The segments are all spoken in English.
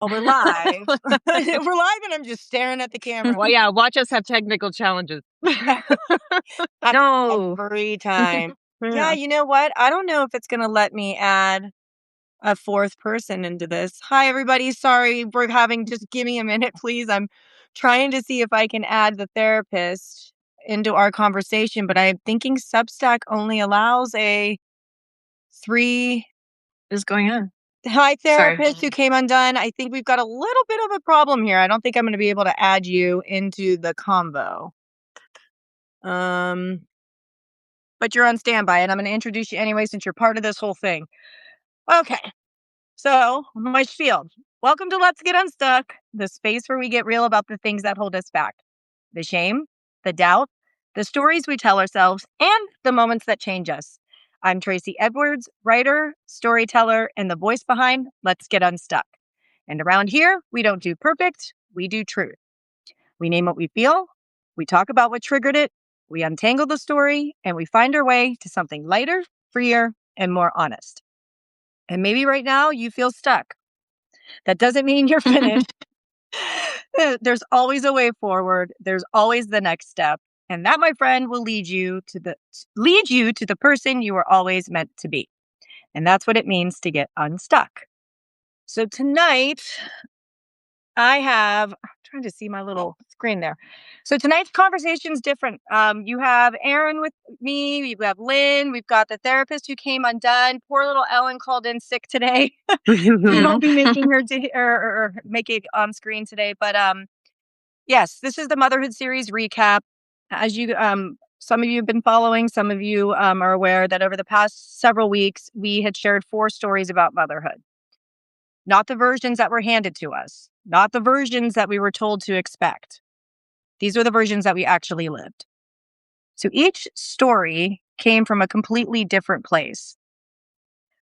Oh, we're live. We're live and I'm just staring at the camera. Well, yeah, watch us have technical challenges. No. Every time. Yeah, you know what? I don't know if it's going to let me add a fourth person into this. Hi, everybody. Sorry, just give me a minute, please. I'm trying to see if I can add the therapist into our conversation, but I'm thinking Substack only allows a 3. What is going on? Hi, therapist who came undone. I think we've got a little bit of a problem here. I don't think I'm going to be able to add you into the convo. But you're on standby, and I'm going to introduce you anyway since you're part of this whole thing. Okay, so my spiel. Welcome to Let's Get Unstuck, the space where we get real about the things that hold us back. The shame, the doubt, the stories we tell ourselves, and the moments that change us. I'm Tracy Edwards, writer, storyteller, and the voice behind Let's Get Unstuck. And around here, we don't do perfect, we do truth. We name what we feel, we talk about what triggered it, we untangle the story, and we find our way to something lighter, freer, and more honest. And maybe right now you feel stuck. That doesn't mean you're finished. There's always a way forward. There's always the next step. And that, my friend, will lead you to the person you were always meant to be. And that's what it means to get unstuck. So tonight, I'm trying to see my little screen there. So tonight's conversation is different. You have Aaron with me. We have Lynn. We've got the therapist who came undone. Poor little Ellen called in sick today. We won't be making her or make it on screen today. But yes, this is the Motherhood series recap. As you, some of you have been following, some of you are aware that over the past several weeks, we had shared 4 stories about motherhood. Not the versions that were handed to us, not the versions that we were told to expect. These are the versions that we actually lived. So each story came from a completely different place.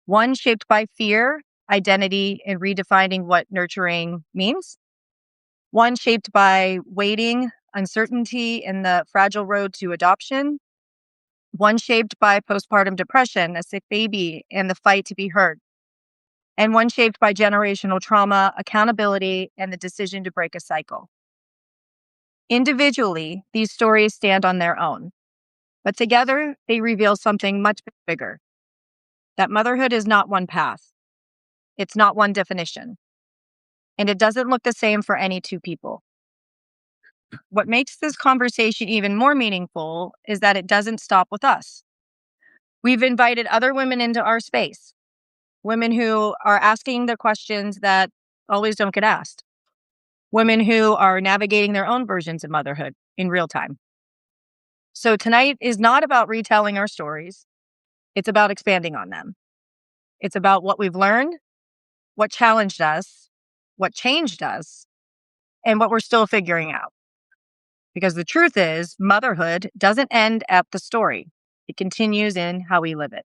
One shaped by fear, identity, and redefining what nurturing means. One shaped by waiting, uncertainty, and the fragile road to adoption. One shaped by postpartum depression, a sick baby, and the fight to be heard. And one shaped by generational trauma, accountability, and the decision to break a cycle. Individually, these stories stand on their own, but together they reveal something much bigger. That motherhood is not one path. It's not one definition. And it doesn't look the same for any 2 people. What makes this conversation even more meaningful is that it doesn't stop with us. We've invited other women into our space. Women who are asking the questions that always don't get asked. Women who are navigating their own versions of motherhood in real time. So tonight is not about retelling our stories. It's about expanding on them. It's about what we've learned, what challenged us, what changed us, and what we're still figuring out. Because the truth is, motherhood doesn't end at the story. It continues in how we live it.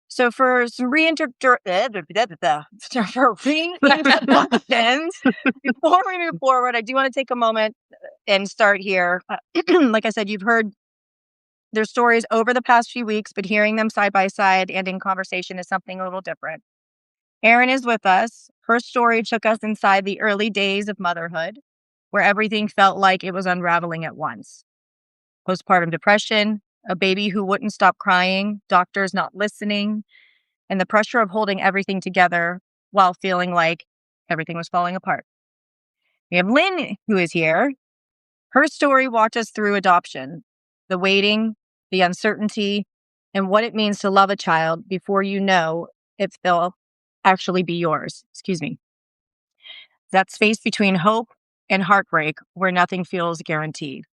So for some reintroductions, before we move forward, I do want to take a moment and start here. Like I said, you've heard their stories over the past few weeks, but hearing them side by side and in conversation is something a little different. Erin is with us. Her story took us inside the early days of motherhood, where everything felt like it was unraveling at once. Postpartum depression, a baby who wouldn't stop crying, doctors not listening, and the pressure of holding everything together while feeling like everything was falling apart. We have Lynn, who is here. Her story walked us through adoption, the waiting, the uncertainty, and what it means to love a child before you know if they'll actually be yours. Excuse me. That space between hope and heartbreak where nothing feels guaranteed.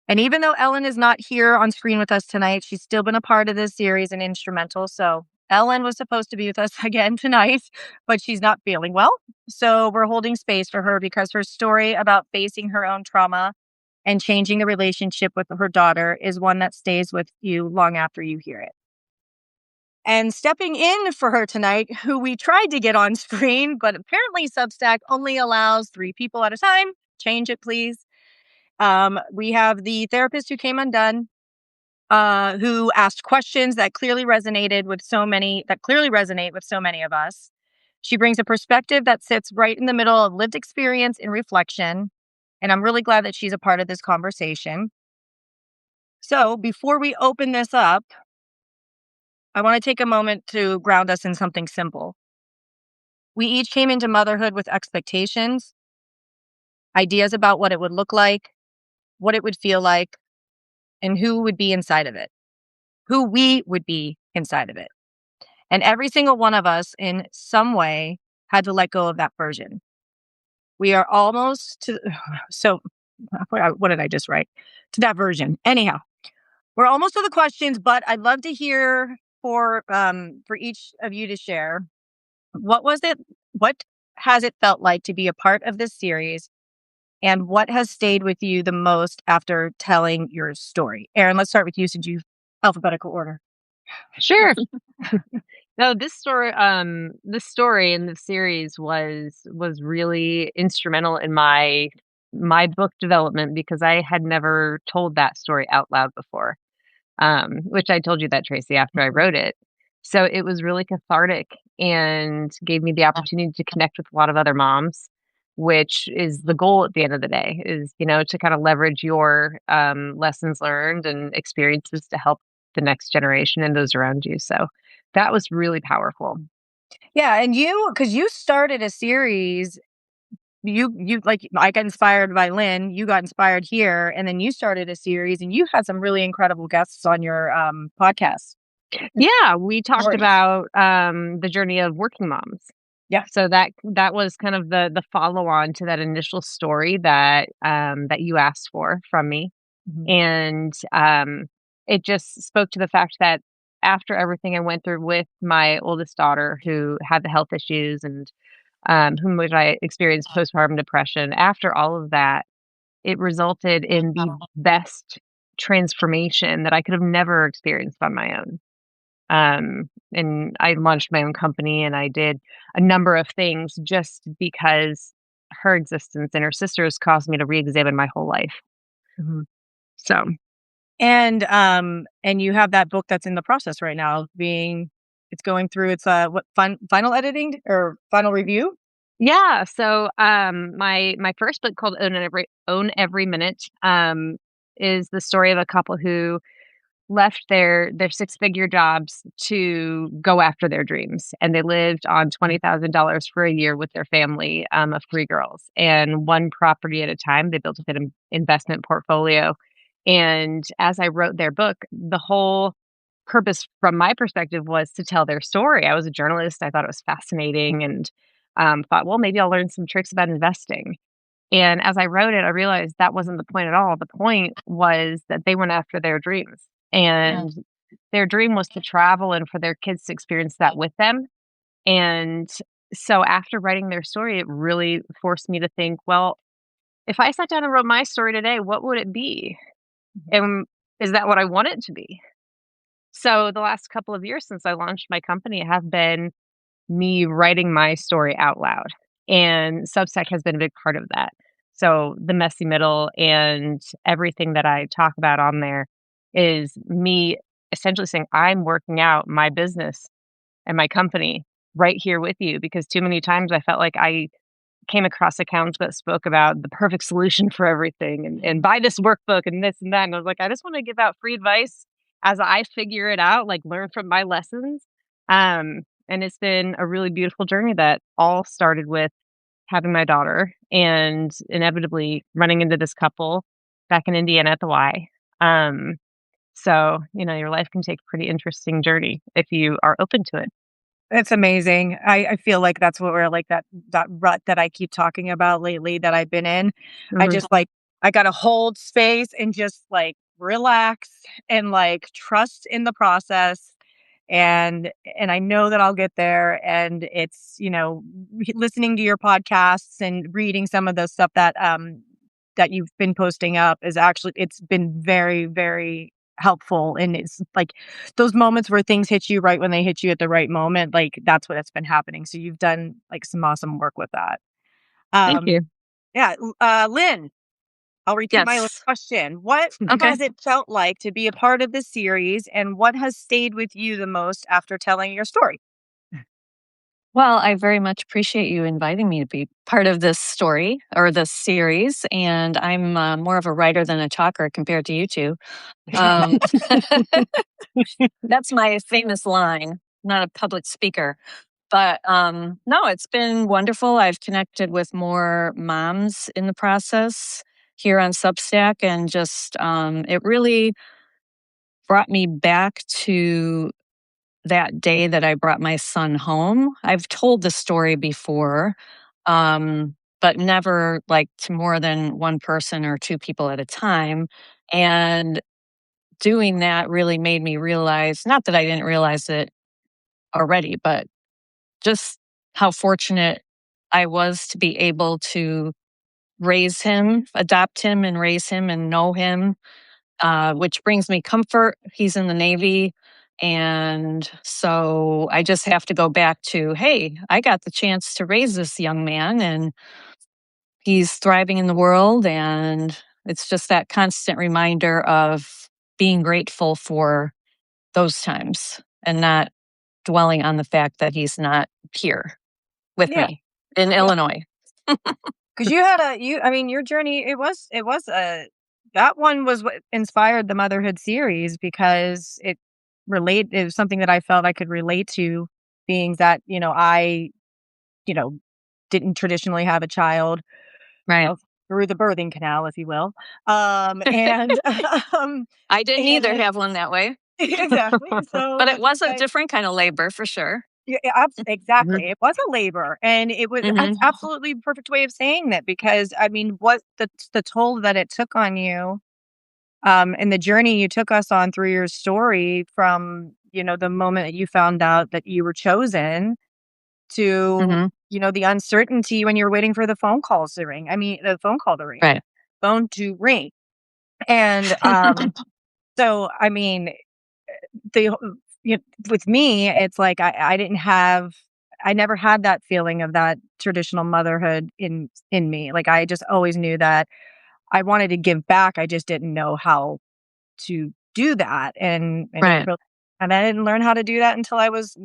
And even though Ellen is not here on screen with us tonight, she's still been a part of this series and instrumental. So Ellen was supposed to be with us again tonight, but she's not feeling well. So we're holding space for her because her story about facing her own trauma and changing the relationship with her daughter is one that stays with you long after you hear it. And stepping in for her tonight, who we tried to get on screen, but apparently Substack only allows 3 people at a time. Change it, please. We have the therapist who came undone, who asked questions that clearly resonate with so many of us. She brings a perspective that sits right in the middle of lived experience and reflection. And I'm really glad that she's a part of this conversation. So before we open this up, I want to take a moment to ground us in something simple. We each came into motherhood with expectations, ideas about what it would look like, what it would feel like, and who would be inside of it, who we would be inside of it. And every single one of us, in some way, had to let go of that version. We are almost to, so what did I just write? To that version. Anyhow, we're almost to the questions, but I'd love to hear for each of you to share. What was it? What has it felt like to be a part of this series? And what has stayed with you the most after telling your story? Erin, let's start with you since you alphabetical order. Sure. No, this story in the series was really instrumental in my book development because I had never told that story out loud before. Which I told you that, Tracy, after I wrote it. So it was really cathartic and gave me the opportunity to connect with a lot of other moms, which is the goal at the end of the day, is, to kind of leverage your lessons learned and experiences to help the next generation and those around you. So that was really powerful. Yeah, and because you started a series, you like I got inspired by Lynn, you got inspired here, and then you started a series, and you had some really incredible guests on your podcast. Yeah, we talked Stories. about the journey of working moms. Yeah. So that was kind of the follow on to that initial story that you asked for from me. Mhm. And it just spoke to the fact that after everything I went through with my oldest daughter who had the health issues and whom which I experienced postpartum depression, after all of that, it resulted in the best transformation that I could have never experienced on my own. And I launched my own company and I did a number of things just because her existence and her sister's caused me to re-examine my whole life. Mhm. So And you have that book that's in the process right now it's going through its final editing or final review. yeah, so my first book called Own Every Minute is the story of a couple who left their six-figure jobs to go after their dreams, and they lived on $20,000 for a year with their family, of 3 girls, and one property at a time. They built a investment portfolio, and as I wrote their book, the whole purpose from my perspective was to tell their story. I was a journalist, I thought it was fascinating and, thought, "Well, maybe I'll learn some tricks about investing." And as I wrote it, I realized that wasn't the point at all. The point was that they went after their dreams, and their dream was to travel and for their kids to experience that with them. And so after writing their story, it really forced me to think, well, if I sat down and wrote my story today, what would it be? And is that what I want it to be? So the last couple of years since I launched my company have been me writing my story out loud. And Substack has been a big part of that. So the messy middle and everything that I talk about on there is me essentially saying, I'm working out my business and my company right here with you because too many times I felt like I came across accounts that spoke about the perfect solution for everything and buy this workbook and this and that. And I was like, I just want to give out free advice as I figure it out, like learn from my lessons. And it's been a really beautiful journey that all started with having my daughter and inevitably running into this couple back in Indiana at the Y. Um, so, your life can take a pretty interesting journey if you are open to it. It's amazing. I feel like that's what we're like that rut that I keep talking about lately that I've been in. I Mhm. just I gotta hold space and just relax and trust in the process. And I know that I'll get there. And it's, listening to your podcasts and reading some of the stuff that you've been posting up it's been very, very helpful. And it's like those moments where things hit you right when they hit you at the right moment, that's what has been happening. So you've done some awesome work with that. Thank Um, you. yeah, Lynn, I'll repeat my Yes. question. What Okay. has it felt like to be a part of this series, and what has stayed with you the most after telling your story? Well, I very much appreciate you inviting me to be part of this story or this series. And I'm more of a writer than a talker compared to you two. Um, that's my famous line, not a public speaker. But no, it's been wonderful. I've connected with more moms in the process here on Substack, and just it really brought me back to that day that I brought my son home. I've told the story before, but never like to more than one person or two people at a time. And doing that really made me realize, not that I didn't realize it already, but just how fortunate I was to be able to raise him, adopt him, and raise him and know him, which brings me comfort. He's in the Navy. And so I just have to go back to, hey, I got the chance to raise this young man and he's thriving in the world. And it's just that constant reminder of being grateful for those times and not dwelling on the fact that he's not here with Yeah, me in yeah. Illinois. Because you had I mean, your journey, that one was what inspired the Motherhood series because it was something that I felt I could relate to, being that, you know, didn't traditionally have a child, Right. know, through the birthing canal, if you will. And, um, I didn't either and have one that way, exactly. but So it was a I different kind of labor for sure. Yeah, Hmm. exactly. It was a labor, and it's Hmm. absolutely the perfect way of saying that because, I mean, what the toll that it took on you, and the journey you took us on through your story from, the moment that you found out that you were chosen to, Hmm. the uncertainty when you're waiting for the phone calls to ring. I mean, the phone call to ring, Right. phone to ring. And, so, I mean, the you know, with me, it's like I never had that feeling of that traditional motherhood in me. Like, I just always knew that I wanted to give back. I just didn't know how to do that, and it Right. really and I didn't learn how to do that until I was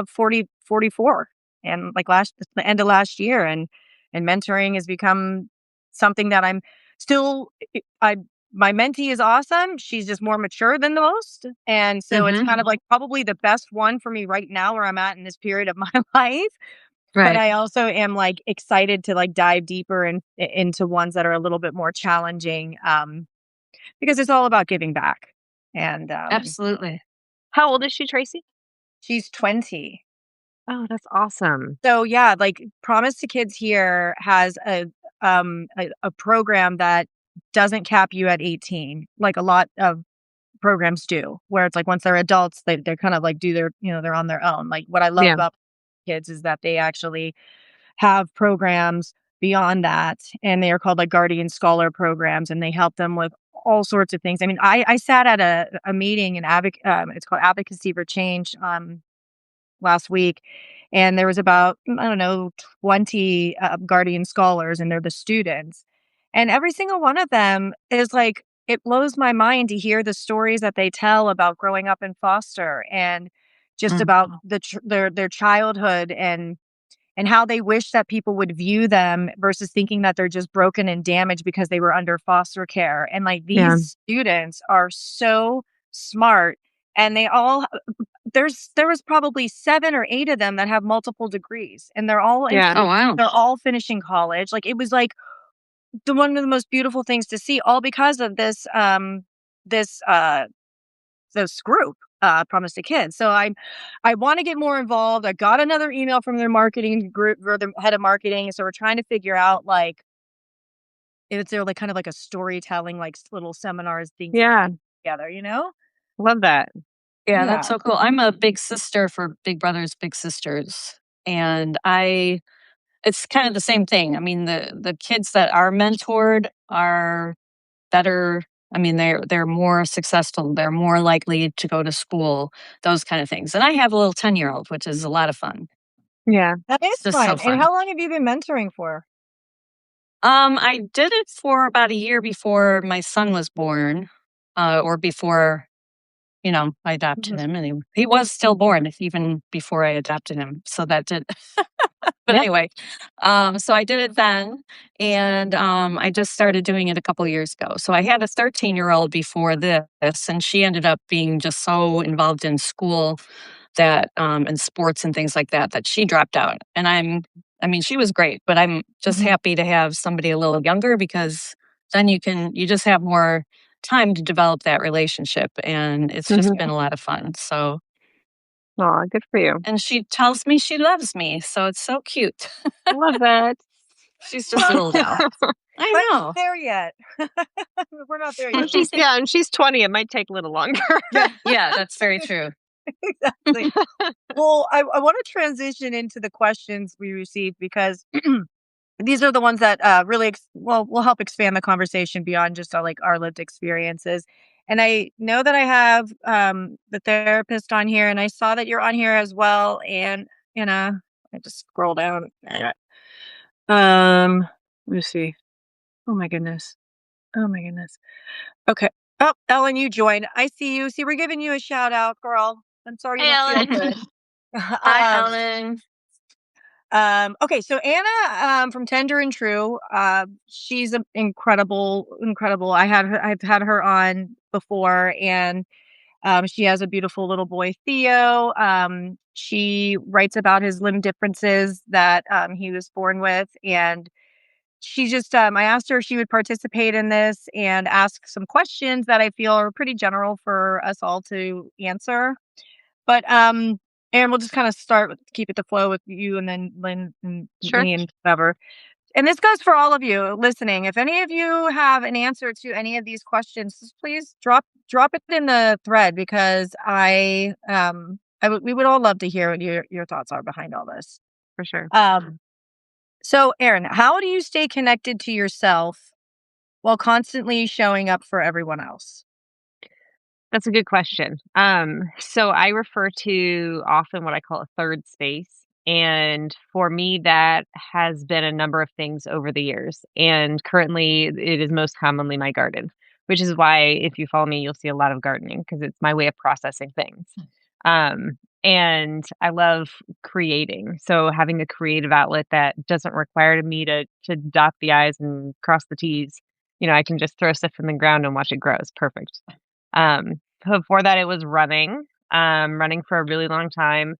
44, and, like, the end of last year, and mentoring has become something that I'm still I my mentee is awesome, she's just more mature than the most, and so it's Hmm. kind of, like, probably the best one for me right now where I'm at in this period of my life, but Right. I also am, like, excited to, like, dive deeper into ones that are a little bit more challenging, because it's all about giving back. And, Absolutely. How old is she, Tracy? she's 20. Oh, that's awesome. So, yeah, like, Promise to Kids here has a program that doesn't cap you at 18, like a lot of programs do, where it's like once they're adults, they're kind of like they're on their own. Like, what I love Yeah. about kids is that they actually have programs beyond that, and they are called, like, guardian scholar programs, and they help them with all sorts of things. I mean, I sat at a meeting in it's called Advocacy for Change, last week, and there was about, I don't know, 20, guardian scholars, and they're the students, and every single one of them is like it blows my mind to hear the stories that they tell about growing up in foster and just Mm. about their childhood and how they wish that people would view them versus thinking that they're just broken and damaged because they were under foster care. And, like, Yeah. these students are so smart, and there was probably 7 or 8 of them that have multiple degrees, and Yeah. Oh, wow. they're all finishing college. Like, it was like the one of the most beautiful things to see, all because of this this group, Promise to Kids. So I want to get more involved. I got another email from their marketing group or the head of marketing. So we're trying to figure out, like, if they're like kind of like a storytelling, like, little seminars things Yeah. together. Love that. Yeah, that's Yeah. so cool. I'm a big sister for Big Brothers Big Sisters, and I it's kind of the same thing. I mean, the kids that are mentored are better. I mean, they're more successful. They're more likely to go to school. Those kind of things. And I have a little 10-year-old, which is a lot of fun. Yeah. That is Just so fun. And fun. how long have you been mentoring for? I did it for about a year before my son was born, or before. I adopted him, and he was stillborn even before I adopted him. So that did. But anyway, so I did it then, and I just started doing it a couple years ago. So I had a 13-year-old before this, and she ended up being just so involved in school that and sports and things like that that she dropped out. And I mean, she was great, but I'm just happy to have somebody a little younger, because then you just have more time to develop that relationship, and it's just been a lot of fun. So, Oh, good for you. and she tells me she loves me, so it's so cute. I love that. She's just little now. I know. Not there yet. We're not there yet. And she's 20. It might take a little longer. Yeah, that's very true. Exactly. Well, I want to transition into the questions we received, because these are the ones that really will help expand the conversation beyond just our lived experiences. And I know that I have the therapist on here, and I saw that you're on here as well. And I just scroll down. Let me see. Oh my goodness. Oh my goodness. Okay. Oh, Ellen, you joined. I see you. See, we're giving you a shout out, girl. I'm sorry you Hey, don't feel Ellen. good. Hi, Ellen. Okay, so Anna from Tender and True, she's incredible. I've had her on before, and she has a beautiful little boy, Theo. She writes about his limb differences that he was born with, and she just I asked her if she would participate in this and ask some questions that I feel are pretty general for us all to answer. But and we'll just kind of keep it to flow with you, and then Lynn and Sure. me and whatever. And this goes for all of you listening. If any of you have an answer to any of these questions, just please drop it in the thread, because we would all love to hear what your thoughts are behind all this. For sure. So Erin, how do you stay connected to yourself while constantly showing up for everyone else? That's a good question. So I refer to often what I call a third space. And for me, that has been a number of things over the years. And currently, it is most commonly my garden, which is why if you follow me, you'll see a lot of gardening, because it's my way of processing things. And I love creating. So having a creative outlet that doesn't require me to dot the I's and cross the T's. I can just throw stuff in the ground and watch it grow. It's perfect. Before that, it was running for a really long time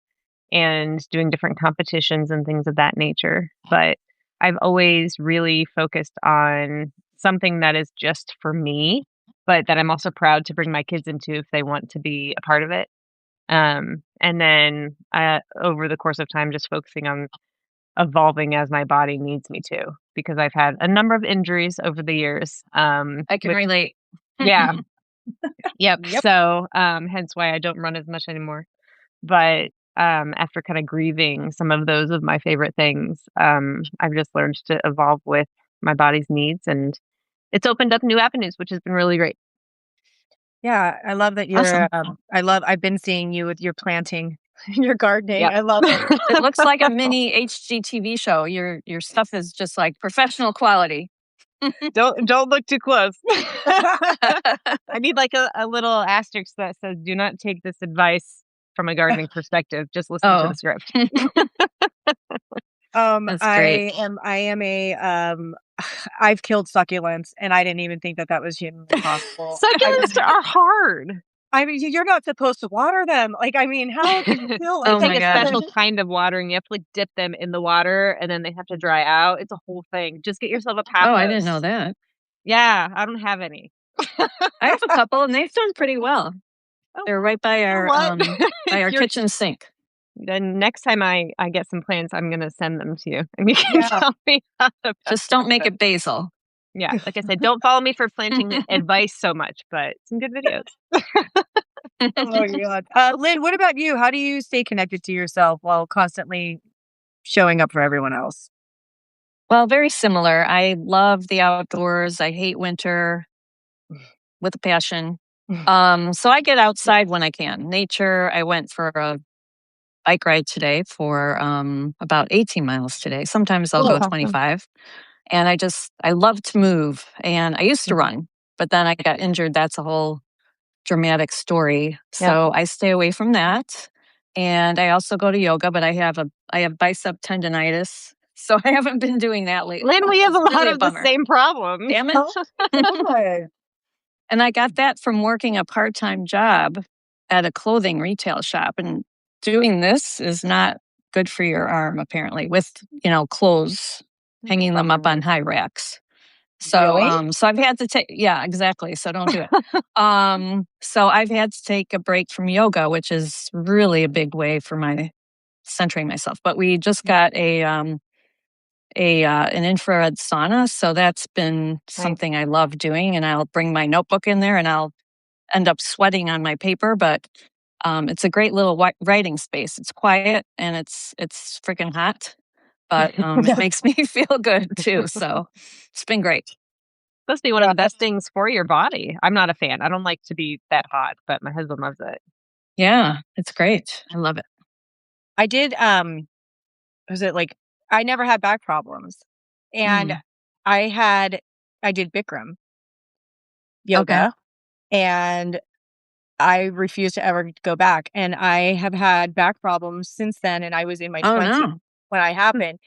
and doing different competitions and things of that nature. But I've always really focused on something that is just for me, but that I'm also proud to bring my kids into if they want to be a part of it. And then over the course of time, just focusing on evolving as my body needs me to, because I've had a number of injuries over the years. I can relate. Yeah. Yep. Yep. So, hence why I don't run as much anymore. But after kind of grieving some of those of my favorite things, I've just learned to evolve with my body's needs, and it's opened up new avenues, which has been really great. Yeah, I love that you're. Awesome. I've been seeing you with your planting, your gardening. Yep. I love it. It looks like a mini HGTV show. Your stuff is just like professional quality. Don't look too close. I need like a little asterisk that says, "Do not take this advice from a gardening perspective. Just listen to the script." That's great. I am a I've killed succulents, and I didn't even think that was humanly possible. Succulents are hard. I mean, you're not supposed to water them. Like, I mean, how can you feel like Oh It's my like a God. special kind of watering. You have to like dip them in the water, and then they have to dry out. It's a whole thing. Just get yourself a pack. Oh, I didn't know that. Yeah, I don't have any. I have a couple, and they've done pretty well. They're right by our What? by our kitchen sink. Then next time I get some plants, I'm gonna send them to you, and you can Yeah. tell me how to. Just don't make it basil. Yeah, like I said, don't follow me for planting advice so much, but some good videos. Oh my God. Lynn, what about you? How do you stay connected to yourself while constantly showing up for everyone else? Well, very similar. I love the outdoors. I hate winter with a passion. So I get outside when I can. Nature. I went for a bike ride today for about 18 miles today. Sometimes I'll go Awesome. 25. And I love to move. And I used to run, but then I got injured. That's a whole dramatic story. So I stay away from that. And I also go to yoga, but I have bicep tendonitis. So I haven't been doing that lately. Lynn, we have a It's lot really of the bummer. same problems. Damn it. God. And I got that from working a part-time job at a clothing retail shop. And doing this is not good for your arm, apparently, with, clothes, hanging them up on high racks. So, Really? so I've had to take, yeah, exactly. So don't do it. So I've had to take a break from yoga, which is really a big way for my centering myself. But we just got an infrared sauna, so that's been something I love doing. And I'll bring my notebook in there, and I'll end up sweating on my paper. But it's a great little writing space. It's quiet and it's freaking hot, but it makes me feel good too. So it's been great. Supposed to be one of the best things for your body. I'm not a fan. I don't like to be that hot, but my husband loves it. Yeah, it's great. I love it. I did, was it like, I never had back problems. And I did Bikram yoga, and I refuse to ever go back. And I have had back problems since then. And I was in my 20s when I happened.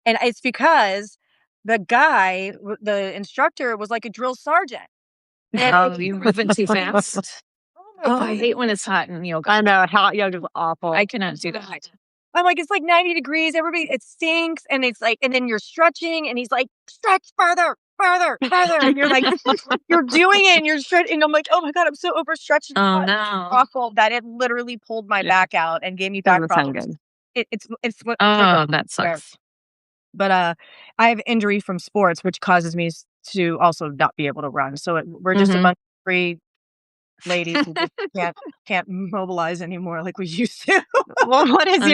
And it's because the instructor was like a drill sergeant. And You moving too fast. oh I hate when it's hot in yoga. I know. Hot yoga is awful. I cannot do that. I'm like, it's like 90 degrees. It stinks. And it's like, and then you're stretching, and he's like, stretch further, further, further. And you're like, you're doing it, and you're stretching. And I'm like, oh my God, I'm so overstretched. Oh, no. Awful that it literally pulled my back out and gave me back problems. It's what. Oh, that sucks. But I have injury from sports, which causes me to also not be able to run. So we're just a bunch of free ladies who just can't mobilize anymore like we used to. Well, what is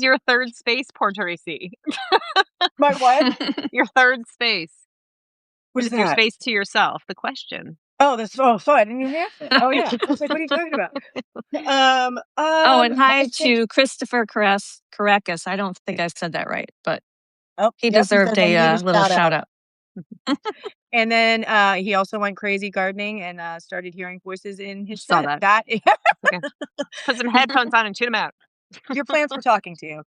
your third space, Porteracy? My what? Your third space. What is Your that? space to yourself. The question. Sorry, I didn't even answer it. Oh yeah. I was like, what are you talking about? And hi to Christopher Caracas. I don't think I said that right, but he deserved a little shout out. And then he also went crazy gardening and started hearing voices in his Saw head. Okay. Put some headphones on and shoot him out. Your plants were talking to you.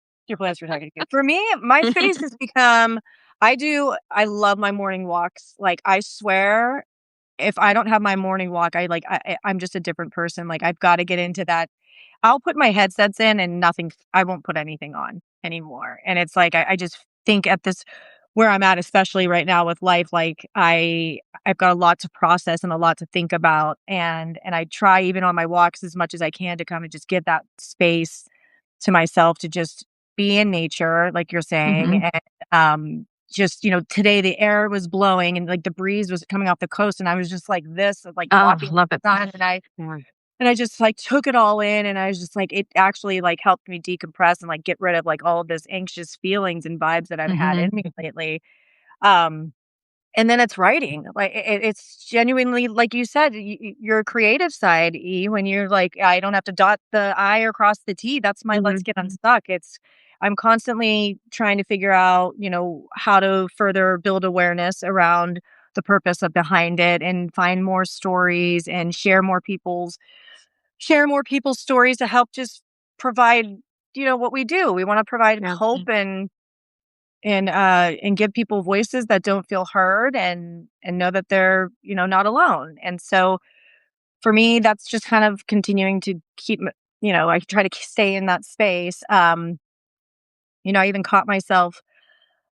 For me, my space has become, I love my morning walks. Like, I swear, if I don't have my morning walk, I'm just a different person. Like, I've got to get into that. I'll put my headsets in and I won't put anything on anymore. And it's like, I just think at this, where I'm at, especially right now with life, like I've got a lot to process and a lot to think about. And I try, even on my walks, as much as I can, to kind of just give that space to myself to just be in nature, like you're saying. And just, today the air was blowing and like the breeze was coming off the coast, and I was just like this, like walking love the it. sun, and I just like took it all in, and I was just like, it actually like helped me decompress and like get rid of like all of this anxious feelings and vibes that I've had in me lately. And then it's writing. Like it's genuinely, like you said, your creative side, E, when you're like, I don't have to dot the I or cross the T. That's my let's get unstuck. I'm constantly trying to figure out, how to further build awareness around the purpose of behind it, and find more stories and share more people's stories to help just provide, what we do. We want to provide hope and give people voices that don't feel heard, and know that they're, not alone. And so for me, that's just kind of continuing to keep, I try to stay in that space. I even caught myself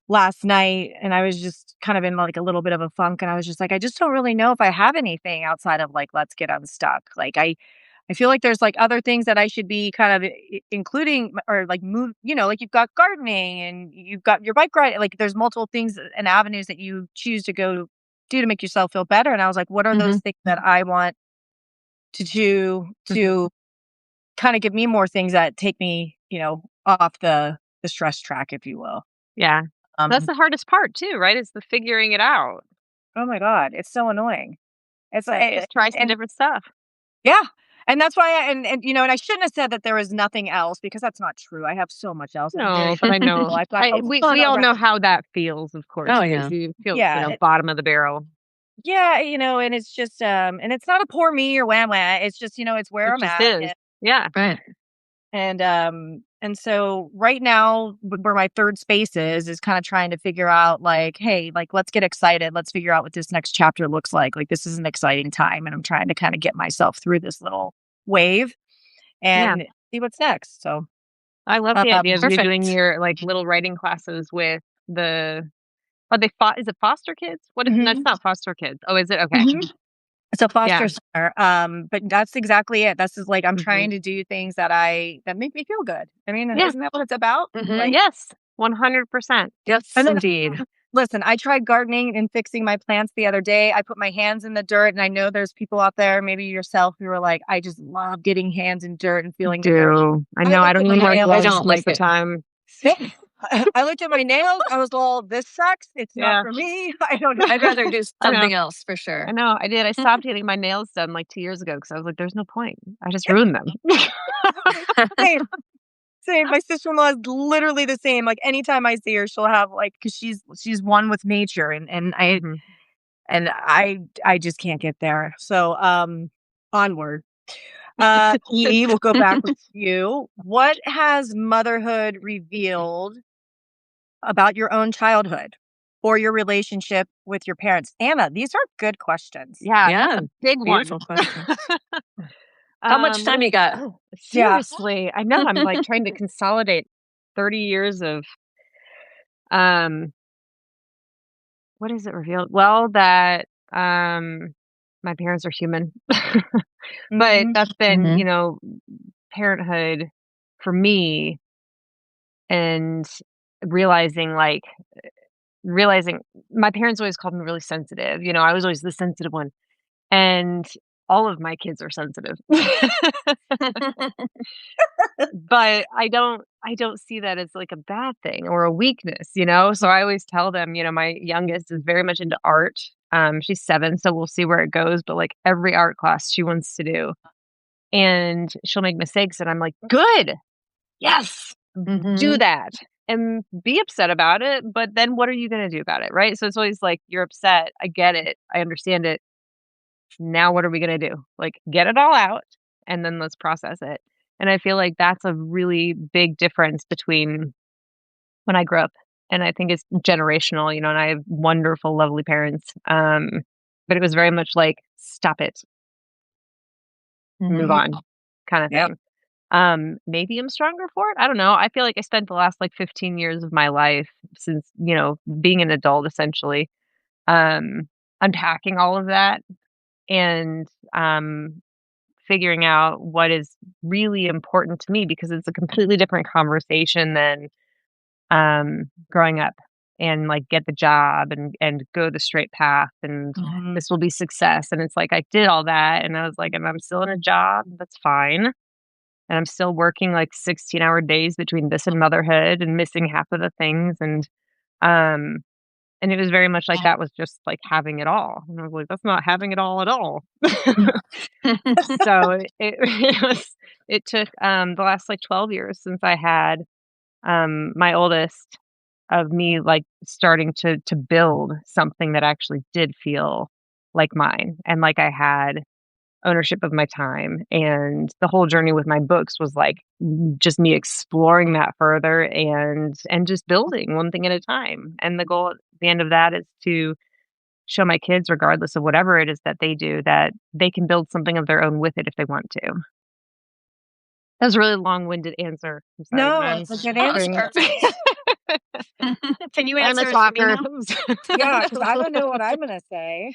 last night, and I was just kind of in like a little bit of a funk, and I was just like, I just don't really know if I have anything outside of like, let's get unstuck. Like I feel like there's like other things that I should be kind of including, or like move, like you've got gardening and you've got your bike ride. Like there's multiple things and avenues that you choose to go do to make yourself feel better. And I was like, what are those things that I want to do to kind of give me more things that take me, off the stress track, if you will. Yeah. That's the hardest part too, right? Is the figuring it out. Oh my God. It's so annoying. It's like, just try some different stuff. Yeah. And that's why and I shouldn't have said that there was nothing else, because that's not true. I have so much else. No, but I know. We all know how that feels, of course. Oh, yeah. You feel, bottom of the barrel. Yeah, and it's just, and it's not a poor me or wah wah. It's just, it's where It I'm just at. is. Yeah. Right. And so right now, where my third space is kind of trying to figure out like, hey, like let's get excited. Let's figure out what this next chapter looks like. Like this is an exciting time, and I'm trying to kind of get myself through this little wave Yeah. and see what's next. So, I love the idea of you doing Perfect. your like little writing classes with the are they is it foster kids? What is no, it's mhm, not foster kids. Oh, is it? Okay. mhm. It's a Yeah. foster center. But that's exactly it. That's just like I'm Mhm. trying to do things that make me feel good. I mean, Yeah. isn't that what it's about, Hmm. right? Yes. 100%. Yes, And then indeed. listen, I tried gardening and fixing my plants the other day. I put my hands in the dirt, and I know there's people out there, maybe yourself, who are like, I just love getting hands in dirt and feeling the dirt. Do. I I know I looked don't at my even wear I nails. gloves don't most like of the it. time. I looked at my nails. I was all, this sucks. It's not Yeah. for me. I don't I'd rather do I know. something else for I sure. know. I did. I stopped getting my nails done like 2 years ago because I was like, there's no point. I just ruined them. same. Same. My sister-in-law is literally the same. Like anytime I see her, she'll have like, because she's one with nature, Mhm. and I just can't get there. So onward. E, we'll go back with you. What has motherhood revealed about your own childhood or your relationship with your parents? Anna, these are good questions. Yeah, that's Yeah, a big one. beautiful question. How much time you got? Yeah. Seriously, I know I'm like trying to consolidate 30 years of um what is it revealed? Well, that my parents are human. But Mhm. that's been, Hmm. parenthood for me and realizing like realizing my parents always called me really sensitive. I was always the sensitive one. And all of my kids are sensitive. But I don't see that as like a bad thing or a weakness. So I always tell them, my youngest is very much into art. She's 7, so we'll see where it goes, but like every art class she wants to do. And she'll make mistakes and I'm like, "Good. Yes. Do Hmm. that." And be upset about it, but then what are you going to do about it, right? So it's always like you're upset. I get it. I understand it. Now what are we going to do? Like get it all out and then let's process it. And I feel like that's a really big difference between when I grew up and I think it's generational, and I have wonderful, lovely parents. But it was very much like, stop it, move Hmm. on kind of Yep. thing. Maybe I'm stronger for it. I don't know. I feel like I spent the last like 15 years of my life since, being an adult essentially, um, unpacking all of that and figuring out what is really important to me because it's a completely different conversation than growing up and like get the job and go the straight path and Mhm. this will be success. And it's like I did all that and I was like, and I'm still in a job, that's fine. And I'm still working like 16-hour days between this and motherhood and missing half of the things. Um and it was very much like that was just like having it all. And I was like, that's not having it all at all. So it took the last like 12 years since I had my oldest of me like starting to build something that actually did feel like mine and like I had ownership of my time. And the whole journey with my books was like just me exploring that further and just building one thing at a time. And the goal at the end of that is to show my kids, regardless of whatever it is that they do, that they can build something of their own with it if they want to. That was a really long-winded answer. I'm sorry, but No, I'm it's a good Oh, it's answer. perfect. Can you I'm a answer it to me talker. now? Yeah, because I don't know what I'm gonna say.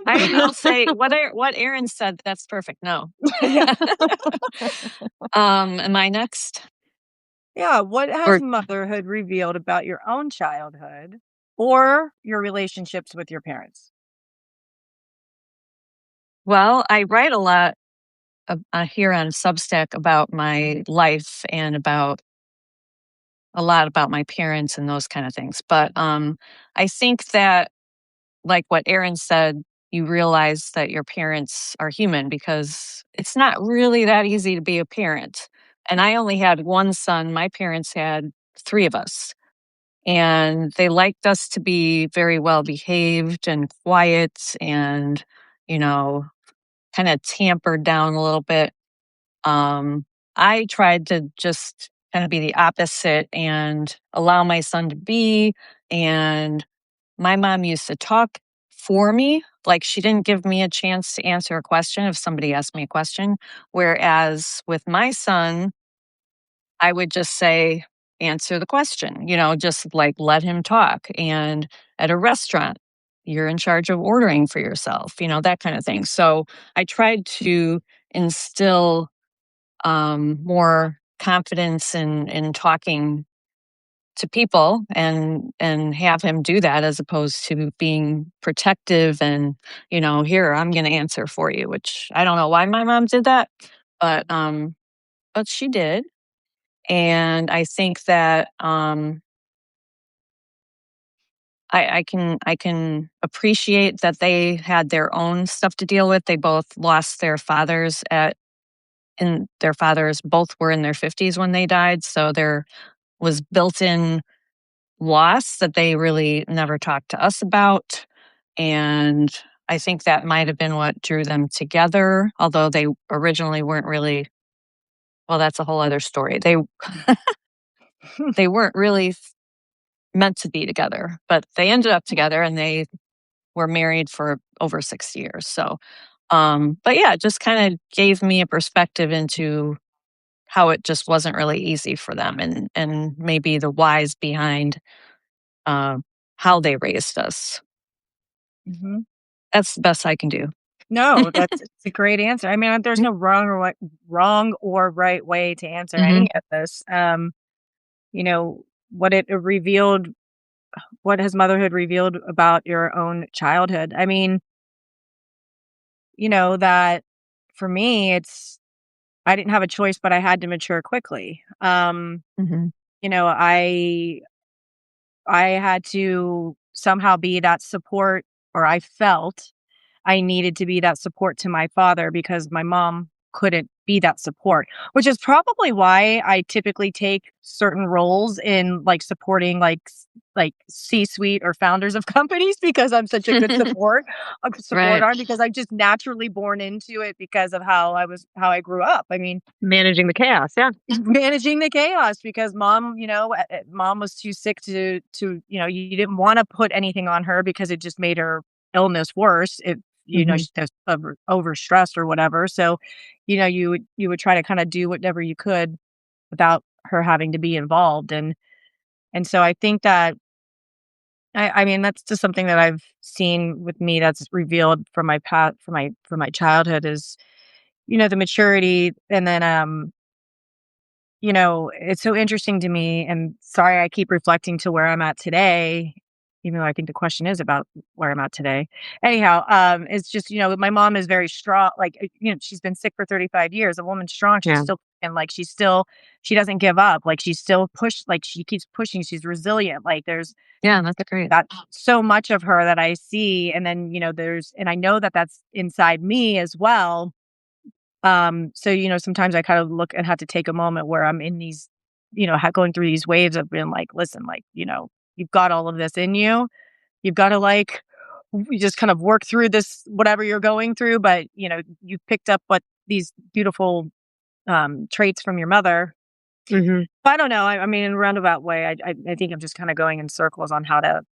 I'll say what Aaron said. That's perfect. No. Yeah. Am I next? Yeah. What has Or motherhood revealed about your own childhood or your relationships with your parents? well, I write a lot here on Substack about my life and about a lot about my parents and those kind of things. But I think that, like what Aaron said, you realize that your parents are human because it's not really that easy to be a parent. And I only had one son. My parents had three of us. And they liked us to be very well behaved and quiet and, you know, kind of tampered down a little bit. Um, I tried to just kind of be the opposite and allow my son to be. And my mom used to talk for me. Like she didn't give me a chance to answer a question if somebody asked me a question. Whereas with my son, I would just say, answer the question, just like let him talk. And at a restaurant, you're in charge of ordering for yourself, that kind of thing. So I tried to instill more confidence in talking to people and have him do that as opposed to being protective and here I'm going to answer for you, which I don't know why my mom did that, but she did. And I think that I can appreciate that they had their own stuff to deal with. They both lost their fathers and their fathers both were in their 50s when they died, so there was built-in loss that they really never talked to us about. And I think that might have been what drew them together, although they originally weren't really, well, that's a whole other story. They weren't really meant to be together, but they ended up together and they were married for over 6 years. So, but yeah, it just kind of gave me a perspective into how it just wasn't really easy for them and maybe the whys behind uh, how they raised us. Mhm. That's the best I can do. No, it's a great answer. I mean, there's no wrong or right way to answer Mm-hmm. any of this. What it revealed, what has motherhood revealed about your own childhood? I mean, that for me, I didn't have a choice, but I had to mature quickly. Mm-hmm. You know, I I had to somehow be that support, or I felt I needed to be that support to my father because my mom couldn't be that support, which is probably why I typically take certain roles in like supporting like C-suite or founders of companies because I'm such a good support Right. arm because I'm just naturally born into it because of how I grew up. I mean, Managing the chaos, yeah. managing the chaos because mom, mom was too sick you didn't want to put anything on her because it just made her illness worse if Mm-hmm. she was overstressed or whatever. So, you would try to kind of do whatever you could without her having to be involved. And so I think that I mean that's just something that I've seen with me that's revealed from my past from my childhood is, the maturity. And then it's so interesting to me, and sorry I keep reflecting to where I'm at today, even though I think the question is about where I'm at today. Anyhow, it's just, my mom is very strong. Like, she's been sick for 35 years. A woman's strong. She's Yeah. still, and like, she doesn't give up. Like, she's still like, she keeps pushing. She's resilient. Like, there's Yeah, that's great. that so much of her that I see. And then, and I know that that's inside me as well. So, sometimes I kind of look and have to take a moment where I'm in these, going through these waves of being like, listen, like, you've got all of this in you. You've got to you just kind of work through this, whatever you're going through. But, you've picked up these beautiful traits from your mother. Mhm. I don't know. I mean, in a roundabout way, I think I'm just kind of going in circles on how to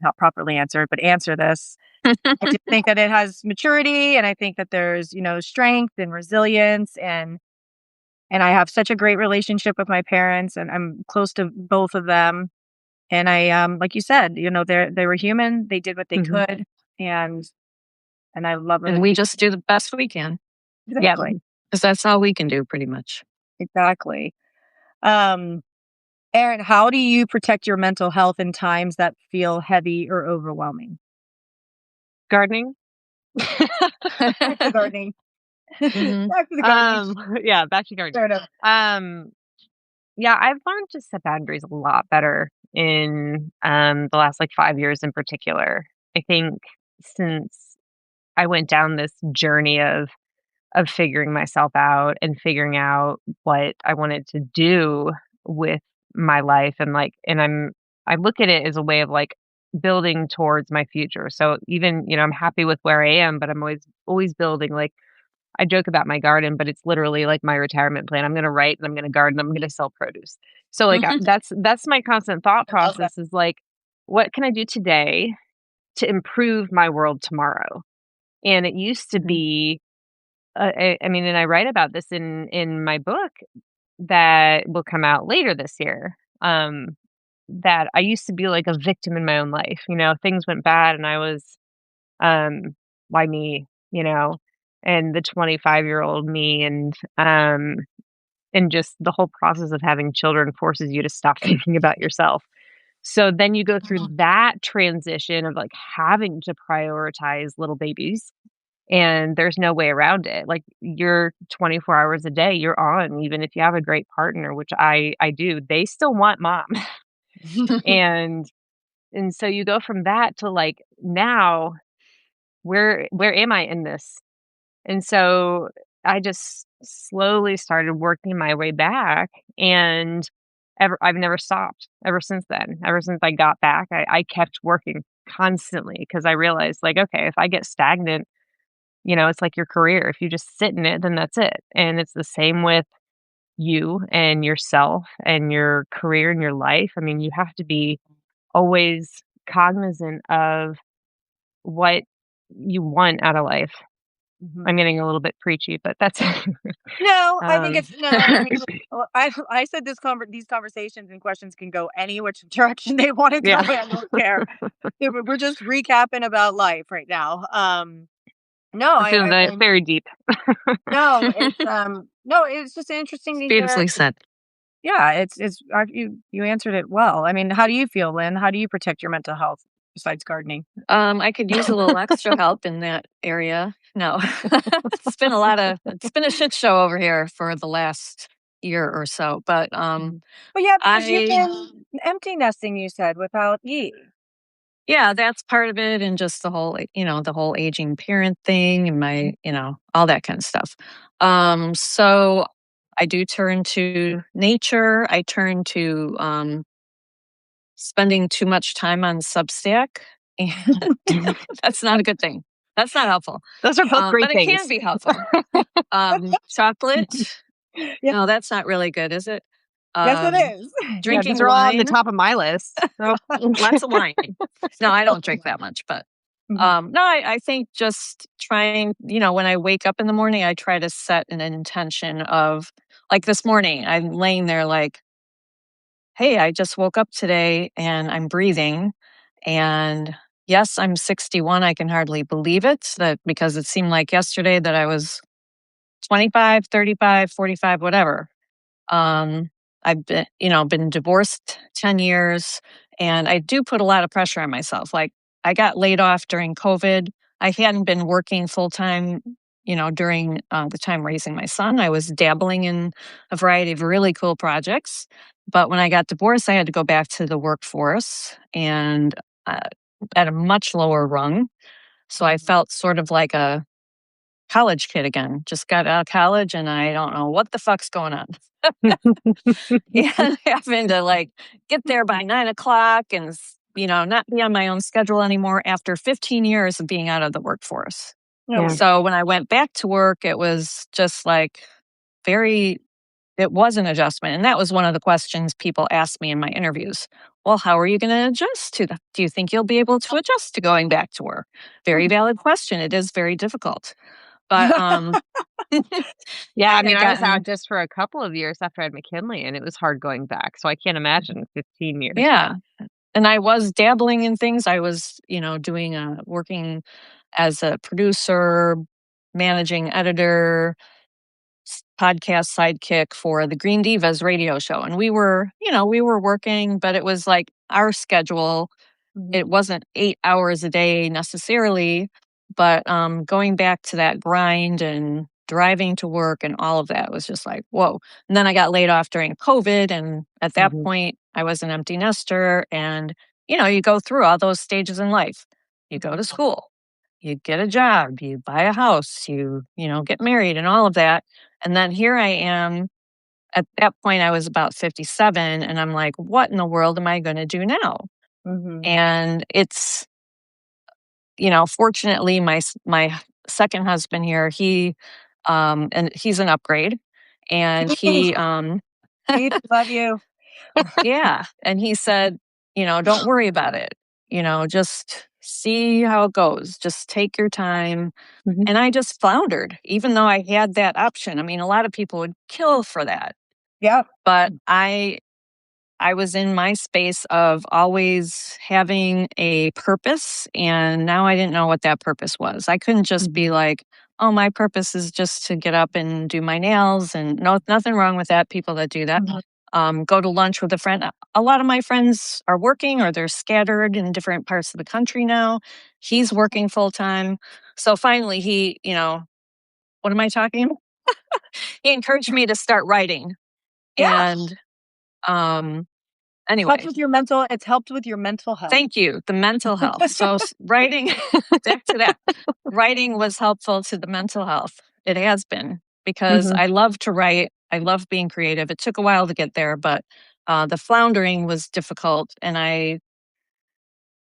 not properly answer it, but answer this. I just think that it has maturity, and I think that there's, strength and resilience, and I have such a great relationship with my parents, and I'm close to both of them. And I like you said, they were human, they did what they Mhm. could, and I love them And to we pieces. just do the best we can Yep. Exactly. because that's all we can do pretty much. Exactly. Um Erin, how do you protect your mental health in times that feel heavy or overwhelming? Gardening? Back to gardening. Hmm. Back to the gardening. Yeah, back to gardening. Fair enough. Um, yeah, I've learned to set boundaries a lot better in, the last, like, 5 years in particular. I think since I went down this journey of figuring myself out and figuring out what I wanted to do with my life and, like, and I look at it as a way of like building towards my future. So even, I'm happy with where I am, but I'm always building. Like I joke about my garden, but it's literally like my retirement plan. I'm going to write and I'm going to garden, I'm going to sell produce. So like that's my constant thought I love that. process is like, what can I do today to improve my world tomorrow? And it used to be, I mean, and I write about this in my book that will come out later this year. That I used to be like a victim in my own life. Things went bad, and I was, why me? And the 25-year-old me, and just the whole process of having children forces you to stop thinking about yourself. So then you go through that transition of like having to prioritize little babies, and there's no way around it. Like you're 24 hours a day, you're on, even if you have a great partner, which I do, they still want mom. and and so you go from that to like now, where am I in this? And so I just slowly started working my way back, and I've never stopped ever since then. Ever since I got back, I kept working constantly because I realized like, okay, if I get stagnant, it's like your career. If you just sit in it, then that's it. And it's the same with you and yourself and your career and your life. I mean, you have to be always cognizant of what you want out of life. Mhm. I'm getting a little bit preachy, but that's No, I think um, it's no. I mean, I said these conversations and questions can go any which direction they want to go. yeah. I don't care. We're just recapping about life right now. No, We're feeling I very deep. no, it's just interesting to hear. Beautifully said. Yeah, you answered it well. I mean, how do you feel, Lynn? How do you protect your mental health besides gardening? I could use a little extra help in that area. No, it's been a shit show over here for the last year or so. But Mhm. But yeah, because you've I, been empty nesting, you said, without Eve. yeah, that's part of it, and just the whole aging parent thing, and all that kind of stuff. So I do turn to nature. I turn to spending too much time on Substack, and that's not a good thing. That's not helpful. Those are both But great it things. can be helpful. Chocolate? Yeah. No, that's not really good, is it? Yes, it Um, is. Yeah, these Drinking are all on the wine? top of my list. So Lots of wine. No, I don't drink that much, but Mhm. no, I think just trying, when I wake up in the morning, I try to set an intention of, like this morning, I'm laying there like, hey, I just woke up today and I'm breathing. And yes, I'm 61. I can hardly believe it because it seemed like yesterday that I was 25, 35, 45, whatever. Um, I've been divorced 10 years, and I do put a lot of pressure on myself. Like I got laid off during COVID. I hadn't been working full time, during the time raising my son. I was dabbling in a variety of really cool projects. But when I got divorced, I had to go back to the workforce and uh, at a much lower rung. So I felt sort of like a college kid again. Just got out of college and I don't know what the fuck's going on. And having to like get there by 9 o'clock and, not be on my own schedule anymore after 15 years of being out of the workforce. No, yeah. So when I went back to work, it was just like it was an adjustment. And that was one of the questions people asked me in my interviews. Well, how are you going to adjust to that? Do you think you'll be able to adjust to going back to work? Very valid question. It is very difficult. But Yeah, I I mean, had I was out gotten, just for a couple of years after I had McKinley, and it was hard going back. So I can't imagine 15 years. yeah. And I was dabbling in things. I was, doing working as a producer, managing editor, podcast sidekick for the Green Divas radio show. And we were working, but it was like our schedule. Mhm. It wasn't 8 hours a day necessarily, but going back to that grind and driving to work and all of that was just like, whoa. And then I got laid off during COVID. And at that Mhm. point, I was an empty nester. And, you go through all those stages in life. You go to school, you get a job, you buy a house, you get married and all of that. And then here I am at that point, I was about 57, and I'm like, what in the world am I going to do now? Mhm. And it's, fortunately, my second husband here, and he's an upgrade, and he, Keith, love you. yeah, and he said, don't worry about it, just see how it goes, just take your time. Mhm. And I just floundered, even though I had that option. I mean, a lot of people would kill for that, Yeah. but I was in my space of always having a purpose, and now I didn't know what that purpose was. I couldn't just be Mhm. like, "Oh, my purpose is just to get up and do my nails," and no, nothing wrong with that. People that do that, Mhm. go to lunch with a friend. A lot of my friends are working, or they're scattered in different parts of the country now. He's working full time, so finally, what am I talking about? He encouraged me to start writing, Yeah. and um, Helps anyway. with it's helped with your mental health. Thank you. The mental health. So writing, back to that, writing was helpful to the mental health. It has been because Mhm. I love to write. I love being creative. It took a while to get there, but the floundering was difficult. And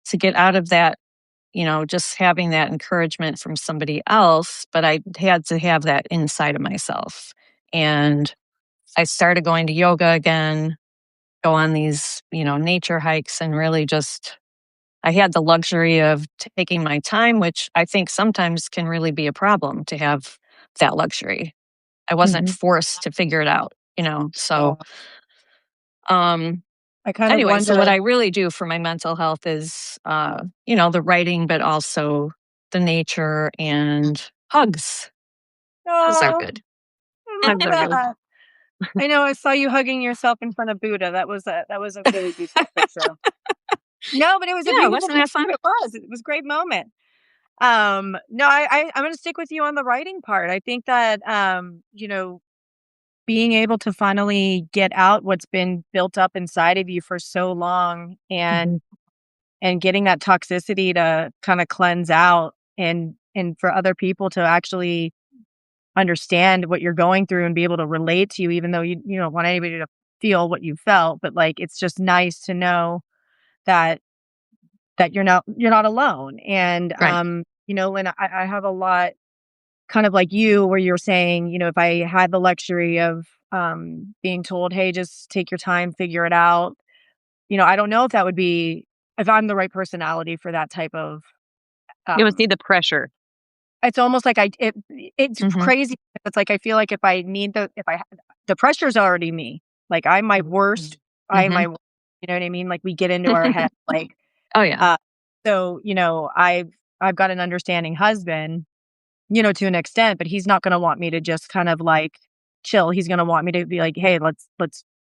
to get out of that, just having that encouragement from somebody else, but I had to have that inside of myself. And I started going to yoga again, go on these, nature hikes, and really just I had the luxury of taking my time, which I think sometimes can really be a problem to have that luxury. I wasn't Mhm. forced to figure it out, Yeah. So, um, I kind of anyway, so what wonder. I really do for my mental health is, the writing, but also the nature and hugs. Hugs are Oh, good. I Hugs love are good. that. I know I saw you hugging yourself in front of Buddha. That was a very beautiful picture. No, but it was a Yeah, beautiful wasn't that picture. fun? It was. It was a great moment. No, I'm gonna stick with you on the writing part. I think that being able to finally get out what's been built up inside of you for so long, Mhm. and getting that toxicity to kind of cleanse out, and for other people to actually understand what you're going through and be able to relate to you, even though you don't want anybody to feel what you felt, but like it's just nice to know that you're not alone. And Right. Lynn, I have a lot kind of like you, where you're saying, if I had the luxury of being told, hey, just take your time, figure it out, I don't know if that would be, if I'm the right personality for that type of You would see um the pressure. it's almost like it's Hmm. crazy. It's like I feel like the pressure's already me. Like I'm my worst. I my Hmm. you know what I mean? Like we get into our head. Like Oh, yeah. uh so, I've got an understanding husband, to an extent, but he's not gonna want me to just kind of like chill. He's gonna want me to be like, hey, let's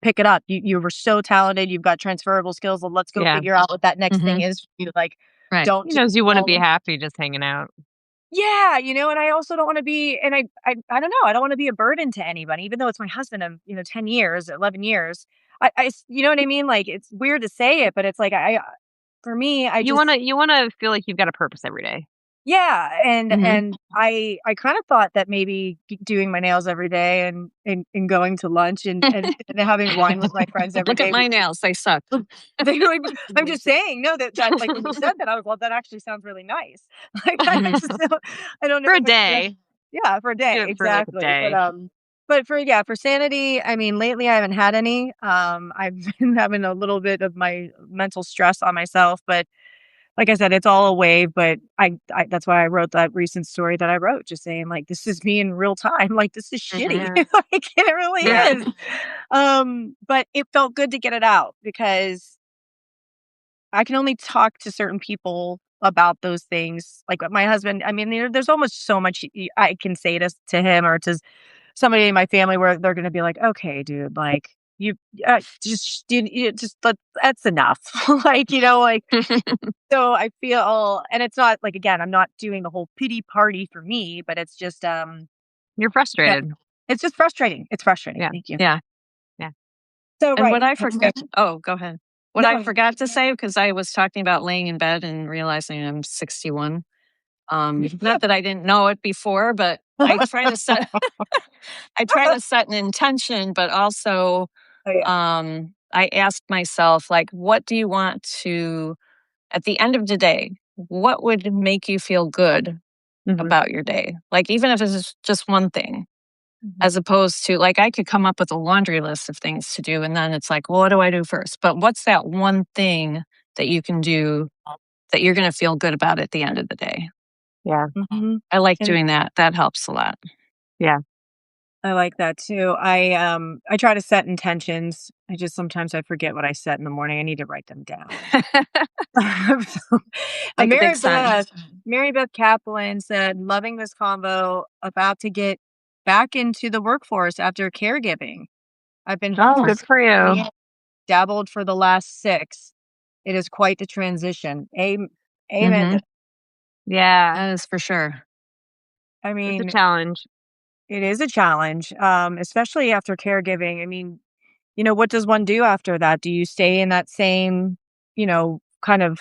pick it up. You were so talented, you've got transferable skills. Let's go Yeah. figure out what that next Hmm. thing is for you. Like Right. don't He just knows you wouldn't be all. happy just hanging out. Yeah, and I also don't wanna be, and I don't know, I don't wanna be a burden to anybody, even though it's my husband of, 10 years, 11 years. You know what I mean? Like, it's weird to say it, but it's like for me, I You just. wanna you wanna feel like you've got a purpose every day. Yeah, and Hmm. and I kind of thought that maybe doing my nails every day, and going to lunch, and having wine with my friends every Look at day my would be. nails. They suck. They would be. I'm just saying, no, that like when you said that, I was, well, that actually sounds really nice. Like I Mhm. just don't, I don't know For a if it's day. yeah, for a Do day, it for, like, a exactly. But day. for sanity, I mean, lately I haven't had any. I've been having a little bit of my mental stress on myself, but like I said, it's all a wave. But I that's why I wrote that recent story that I wrote, just saying like this is me in real time. Like this is shitty. Mhm. Like it really Yeah. is. But it felt good to get it out because I can only talk to certain people about those things. Like my husband, I mean, there's almost so much I can say to him or to somebody in my family where they're going to be like, okay, dude, like that's enough. Like, like, so I feel, and it's not like, again, I'm not doing the whole pity party for me, but it's just, You're yeah, frustrated. it's just frustrating. It's frustrating. Yeah. Thank you. Yeah. Yeah. So And what writing. I forgot oh, go ahead. What I No. forgot to say, because I was talking about laying in bed and realizing I'm 61. Not that I didn't know it before, but I try to set I try to set an intention, but also Oh, yeah. I ask myself, like, what do you want to, at the end of the day, what would make you feel good Mhm. about your day? Like, even if it's just one thing, Mhm. as opposed to, like, I could come up with a laundry list of things to do. And then it's like, well, what do I do first? But what's that one thing that you can do that you're going to feel good about at the end of the day? Yeah. Mhm. I like And doing that. That helps a lot. Yeah. I like that too. I try to set intentions. I just sometimes I forget what I set in the morning. I need to write them down. So, Like a big Mary sun. Beth, Mary Beth Kaplan said, "Loving this combo. About to get back into the workforce after caregiving. I've been home Oh, for good 6 for you. years, dabbled for the last 6. It is quite the transition." Amen. Mm-hmm. Yeah. That is for sure. I It's a mean, challenge. it is a challenge, especially after caregiving. I mean, what does one do after that? Do you stay in that same, kind of,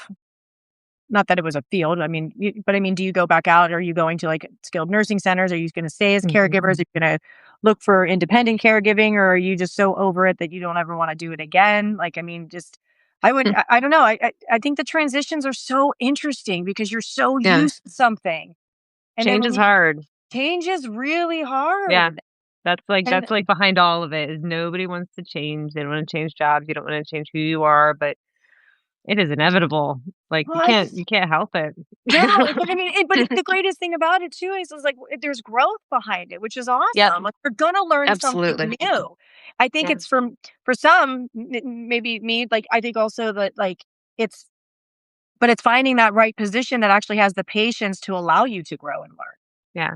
not that it was a field, I mean, but I mean, do you go back out? Are you going to like skilled nursing centers? Are you going to stay as Mhm. caregivers? Are you going to look for independent caregiving, or are you just so over it that you don't ever want to do it again? Like, I mean, I don't know. I think the transitions are so interesting because you're so Yeah. used to something. And then Change when is you hard. change is really Yeah. hard. And That's like behind all of it is nobody wants to change. They don't want to change jobs. You don't want to change who you are, but it is inevitable. Like well, I you just can't help it. no, but I mean, the greatest thing about it too is like there's growth behind it, which is Yep. awesome. Like you're gonna learn something Absolutely. new. I think Yeah. it's for some, maybe me. Like I think also that like it's, but it's finding that right position that actually has the patience to allow you to grow and Yeah.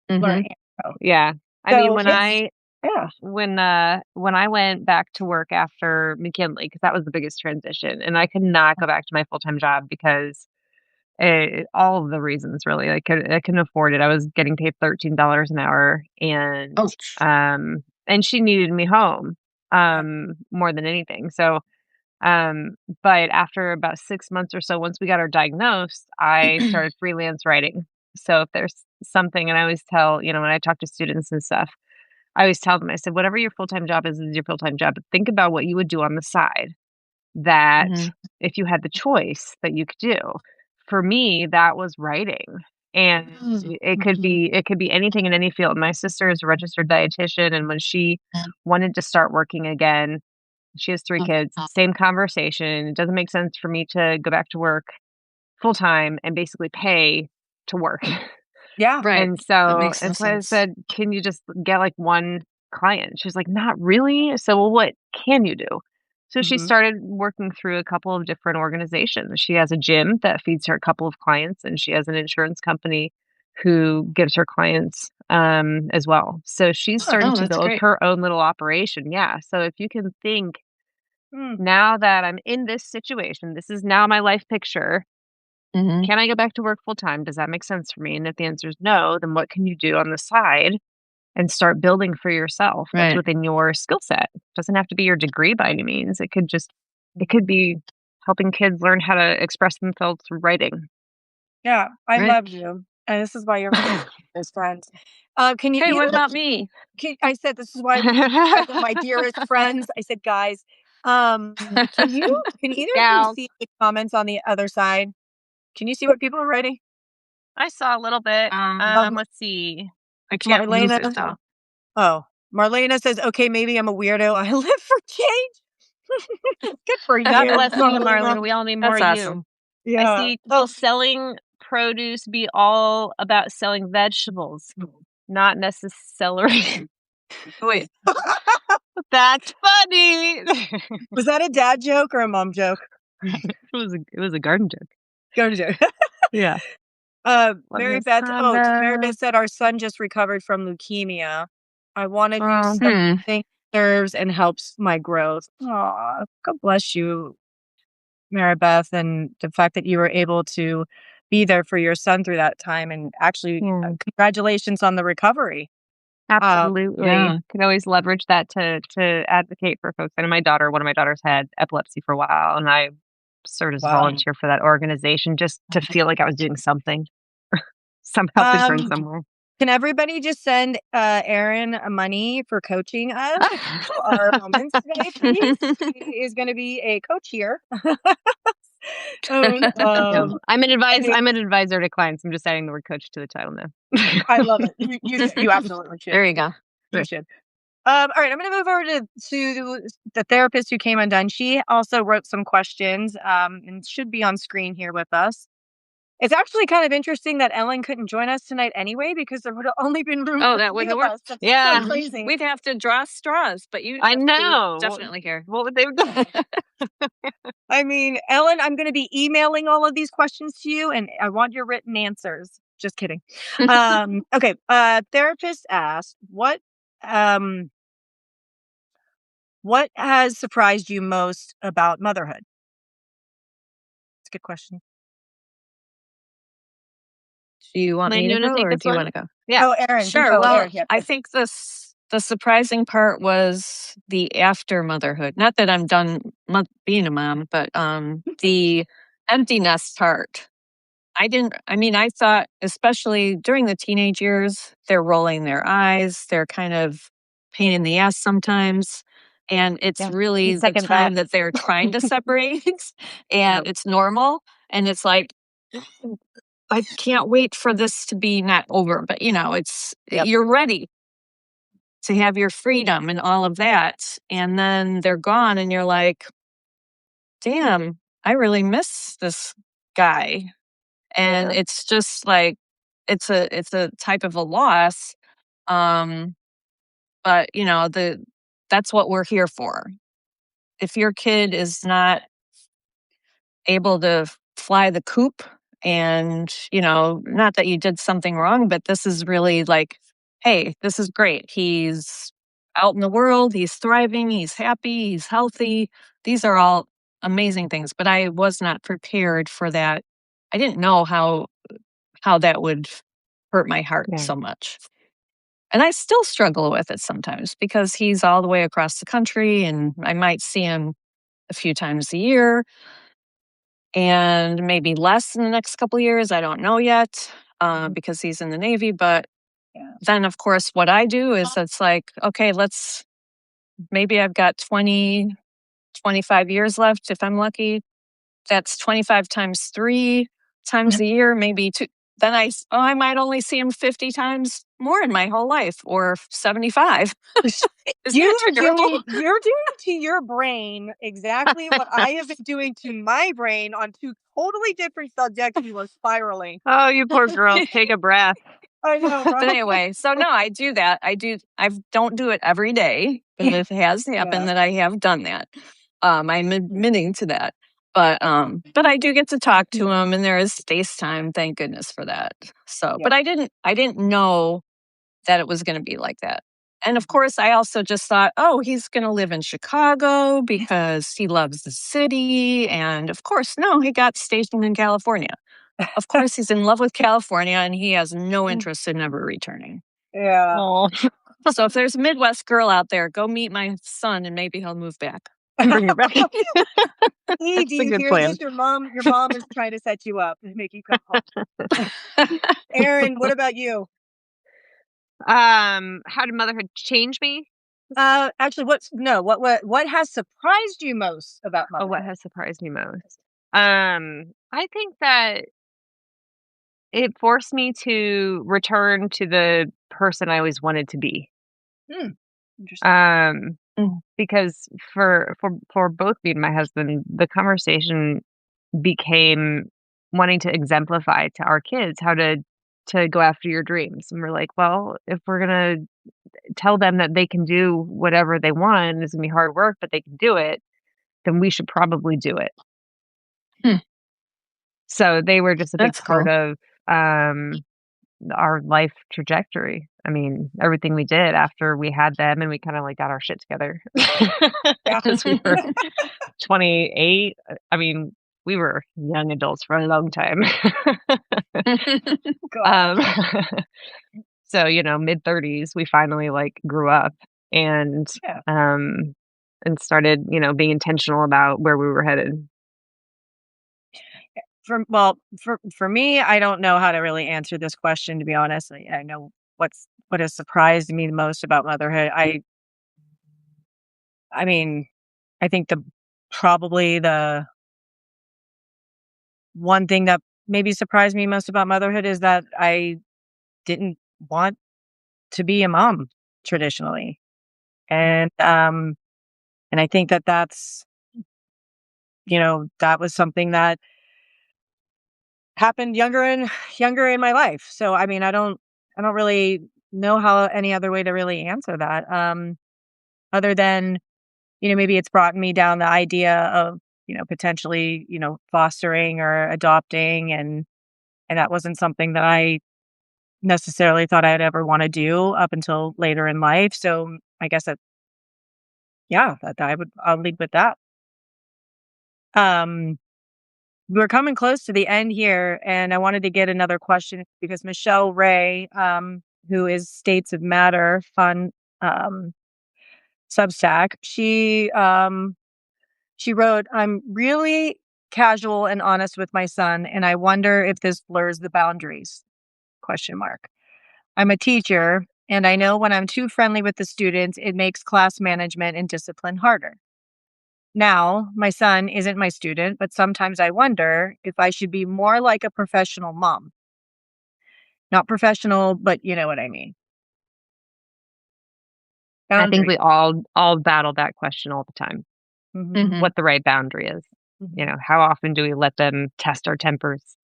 learn Mm-hmm. and grow. Yeah. I mean, So it's yeah. when I went back to work after McKinley, because that was the biggest transition, and I could not go back to my full-time job because all of the reasons really. I couldn't afford it. I was getting paid $13 an hour Ouch. and she needed me home more than anything. So um but after about 6 months or so, once we got her diagnosed, I started freelance writing. So if there's something, and I always tell, when I talk to students and stuff, I always tell them, I said, whatever your full-time job is your full-time job. But think about what you would do on the side that Mm-hmm. if you had the choice that you could do. For me, that was writing. And it could be anything in any field. My sister is a registered dietitian, and when she wanted to start working again, she has 3 kids, same conversation. It doesn't make sense for me to go back to work full time and basically pay to work. Yeah. Right. And That so makes no and so I sense. said, "Can you just get, like, 1 client?" She's like, "Not really." So, "Well, what can you do?" So she Hmm. started working through a couple of different organizations. She has a gym that feeds her a couple of clients, and she has an insurance company who gives her clients, as well. So she's starting Oh, to that's build great. her own little operation. Yeah. So if you can think, Mm, now that I'm in this situation, this is now my life picture. Mm-hmm. Can I go back to work full time? Does that make sense for me? And if the answer is no, then what can you do on the side and start building for yourself that's Right. within your skill set? Doesn't have to be your degree by any means. It could be helping kids learn how to express themselves through writing. yeah, I Right. love you, and this is why you're my best friends. Can you Hey, what either? about me? I said this is why you guys are my dearest friends. I said, guys, can either of you Gals. see the comments on the other side? Can you see what people are writing? I saw a little bit. Um, Let's see. I can't read it Marlena. though. Oh, Marlena says, okay, maybe I'm a weirdo. I live for change. Good for you, You're less than the Marlena. Marlena. We all need more That's you. awesome. I Yeah. see Oh, selling produce be all about selling vegetables, not necessarily. Wait, That's funny. was that a dad joke or a mom joke? It was a garden joke. Go to joke. Yeah. Love Mary this Beth. Oh, Mary combo. Beth said our son just recovered from leukemia. I want to do Oh, hmm. something that serves and helps my growth. Aw, God bless you, Mary Beth, and the fact that you were able to be there for your son through that time. And actually, yeah. congratulations on the recovery. Uh, Absolutely. Yeah. Can always leverage that to advocate for folks. I know one of my daughters had epilepsy for a while, and I served as a wow. volunteer for that organization just to feel like I was doing something, some help in Um, somewhere. Can everybody just send Erin money for coaching us for our moments today, please? She is going to be a coach here. No, I'm an anyway, advisor to clients. I'm just adding the word coach to the title now. I love it. You absolutely should. There you go. You should. All right, I'm going to move over to the therapist who came undone. She also wrote some questions and should be on screen here with us. It's actually kind of interesting that Ellen couldn't join us tonight anyway, because there would have only been room for that three wouldn't of work. us. That's Yeah. so crazy. We'd have to draw straws, but you I know. definitely here. What would they have done? I mean, Ellen, I'm going to be emailing all of these questions to you, and I want your written answers. Just kidding. Okay. Therapist asked, what has surprised you most about motherhood? It's a good question. Do you want me to go, or do you want to go? Yeah. Oh, Erin. Sure. Oh, Well, Erin, yeah. I think the surprising part was the after motherhood. Not that I'm done being a mom, but the empty nest part. I thought, especially during the teenage years, they're rolling their eyes. They're kind of pain in the ass sometimes. And it's really the second time that. that they're trying to separate and it's normal. And it's like, I can't wait for this to be not over, but you're ready to have your freedom and all of that. And then they're gone and you're like, damn, I really miss this guy. And it's just like, it's a type of a loss. But that's what we're here for. If your kid is not able to fly the coop, and not that you did something wrong, but this is really like, hey, this is great. He's out in the world, he's thriving, he's happy, he's healthy. These are all amazing things, but I was not prepared for that. I didn't know how that would hurt my heart so much. And I still struggle with it sometimes because he's all the way across the country and I might see him a few times a year and maybe less in the next couple of years. I don't know yet because he's in the Navy. But then, of course, what I do is it's like, okay, maybe I've got 20, 25 years left if I'm lucky. That's 25 times 3 times a year, maybe 2. Then I might only see him 50 times more in my whole life, or 75. You're doing to your brain exactly what I have been doing to my brain on 2 totally different subjects. You were spiraling. Oh, you poor girl. Take a breath. I know, right? But anyway, so no, I do that. I don't do it every day, but it has happened that I have done that. I'm admitting to that. But I do get to talk to him, and there is FaceTime. Thank goodness for that. So, but I didn't know that it was going to be like that. And of course, I also just thought, oh, he's going to live in Chicago because he loves the city. And of course, no, he got stationed in California. Of course, he's in love with California, and he has no interest in ever returning. Yeah. Oh. So if there's a Midwest girl out there, go meet my son, and maybe he'll move back. And bring it back. Do you good hear plan. this? Your mom is trying to set you up and make you come home. Erin, what about you? How did motherhood change me? Actually, what has surprised you most about Oh, motherhood? what has surprised me most? I think that it forced me to return to the person I always wanted to be. Interesting. Because for both me and my husband, the conversation became wanting to exemplify to our kids how to go after your dreams. And we're like, well, if we're gonna tell them that they can do whatever they want, it's gonna be hard work, but they can do it, then we should probably do it. So they were just a big part of our life trajectory. I mean, everything we did after we had them and we kind of like got our shit together. Because we were 28. I mean, we were young adults for a long time. So, mid 30s, we finally like grew up and started, being intentional about where we were headed. For me, I don't know how to really answer this question, to be honest. I know what has surprised me the most about motherhood. I mean, I think probably the one thing that maybe surprised me most about motherhood is that I didn't want to be a mom traditionally. And I think that that was something that happened younger in my life. So, I mean, I don't really know how any other way to really answer that. Other than, maybe it's brought me down the idea of, potentially, fostering or adopting, and that wasn't something that I necessarily thought I'd ever want to do up until later in life. So I guess that, yeah, I'll lead with that. Um, we're coming close to the end here, and I wanted to get another question because Michelle Ray, who is States of Matter Fun Substack, she wrote, "I'm really casual and honest with my son, and I wonder if this blurs the boundaries? Question mark. I'm a teacher, and I know when I'm too friendly with the students, it makes class management and discipline harder. Now, my son isn't my student, but sometimes I wonder if I should be more like a professional mom. Not professional, but you know what I mean. I think Boundary. we all battle that question all the time. Mhm, What the right boundary is. mhm. How often do we let them test our tempers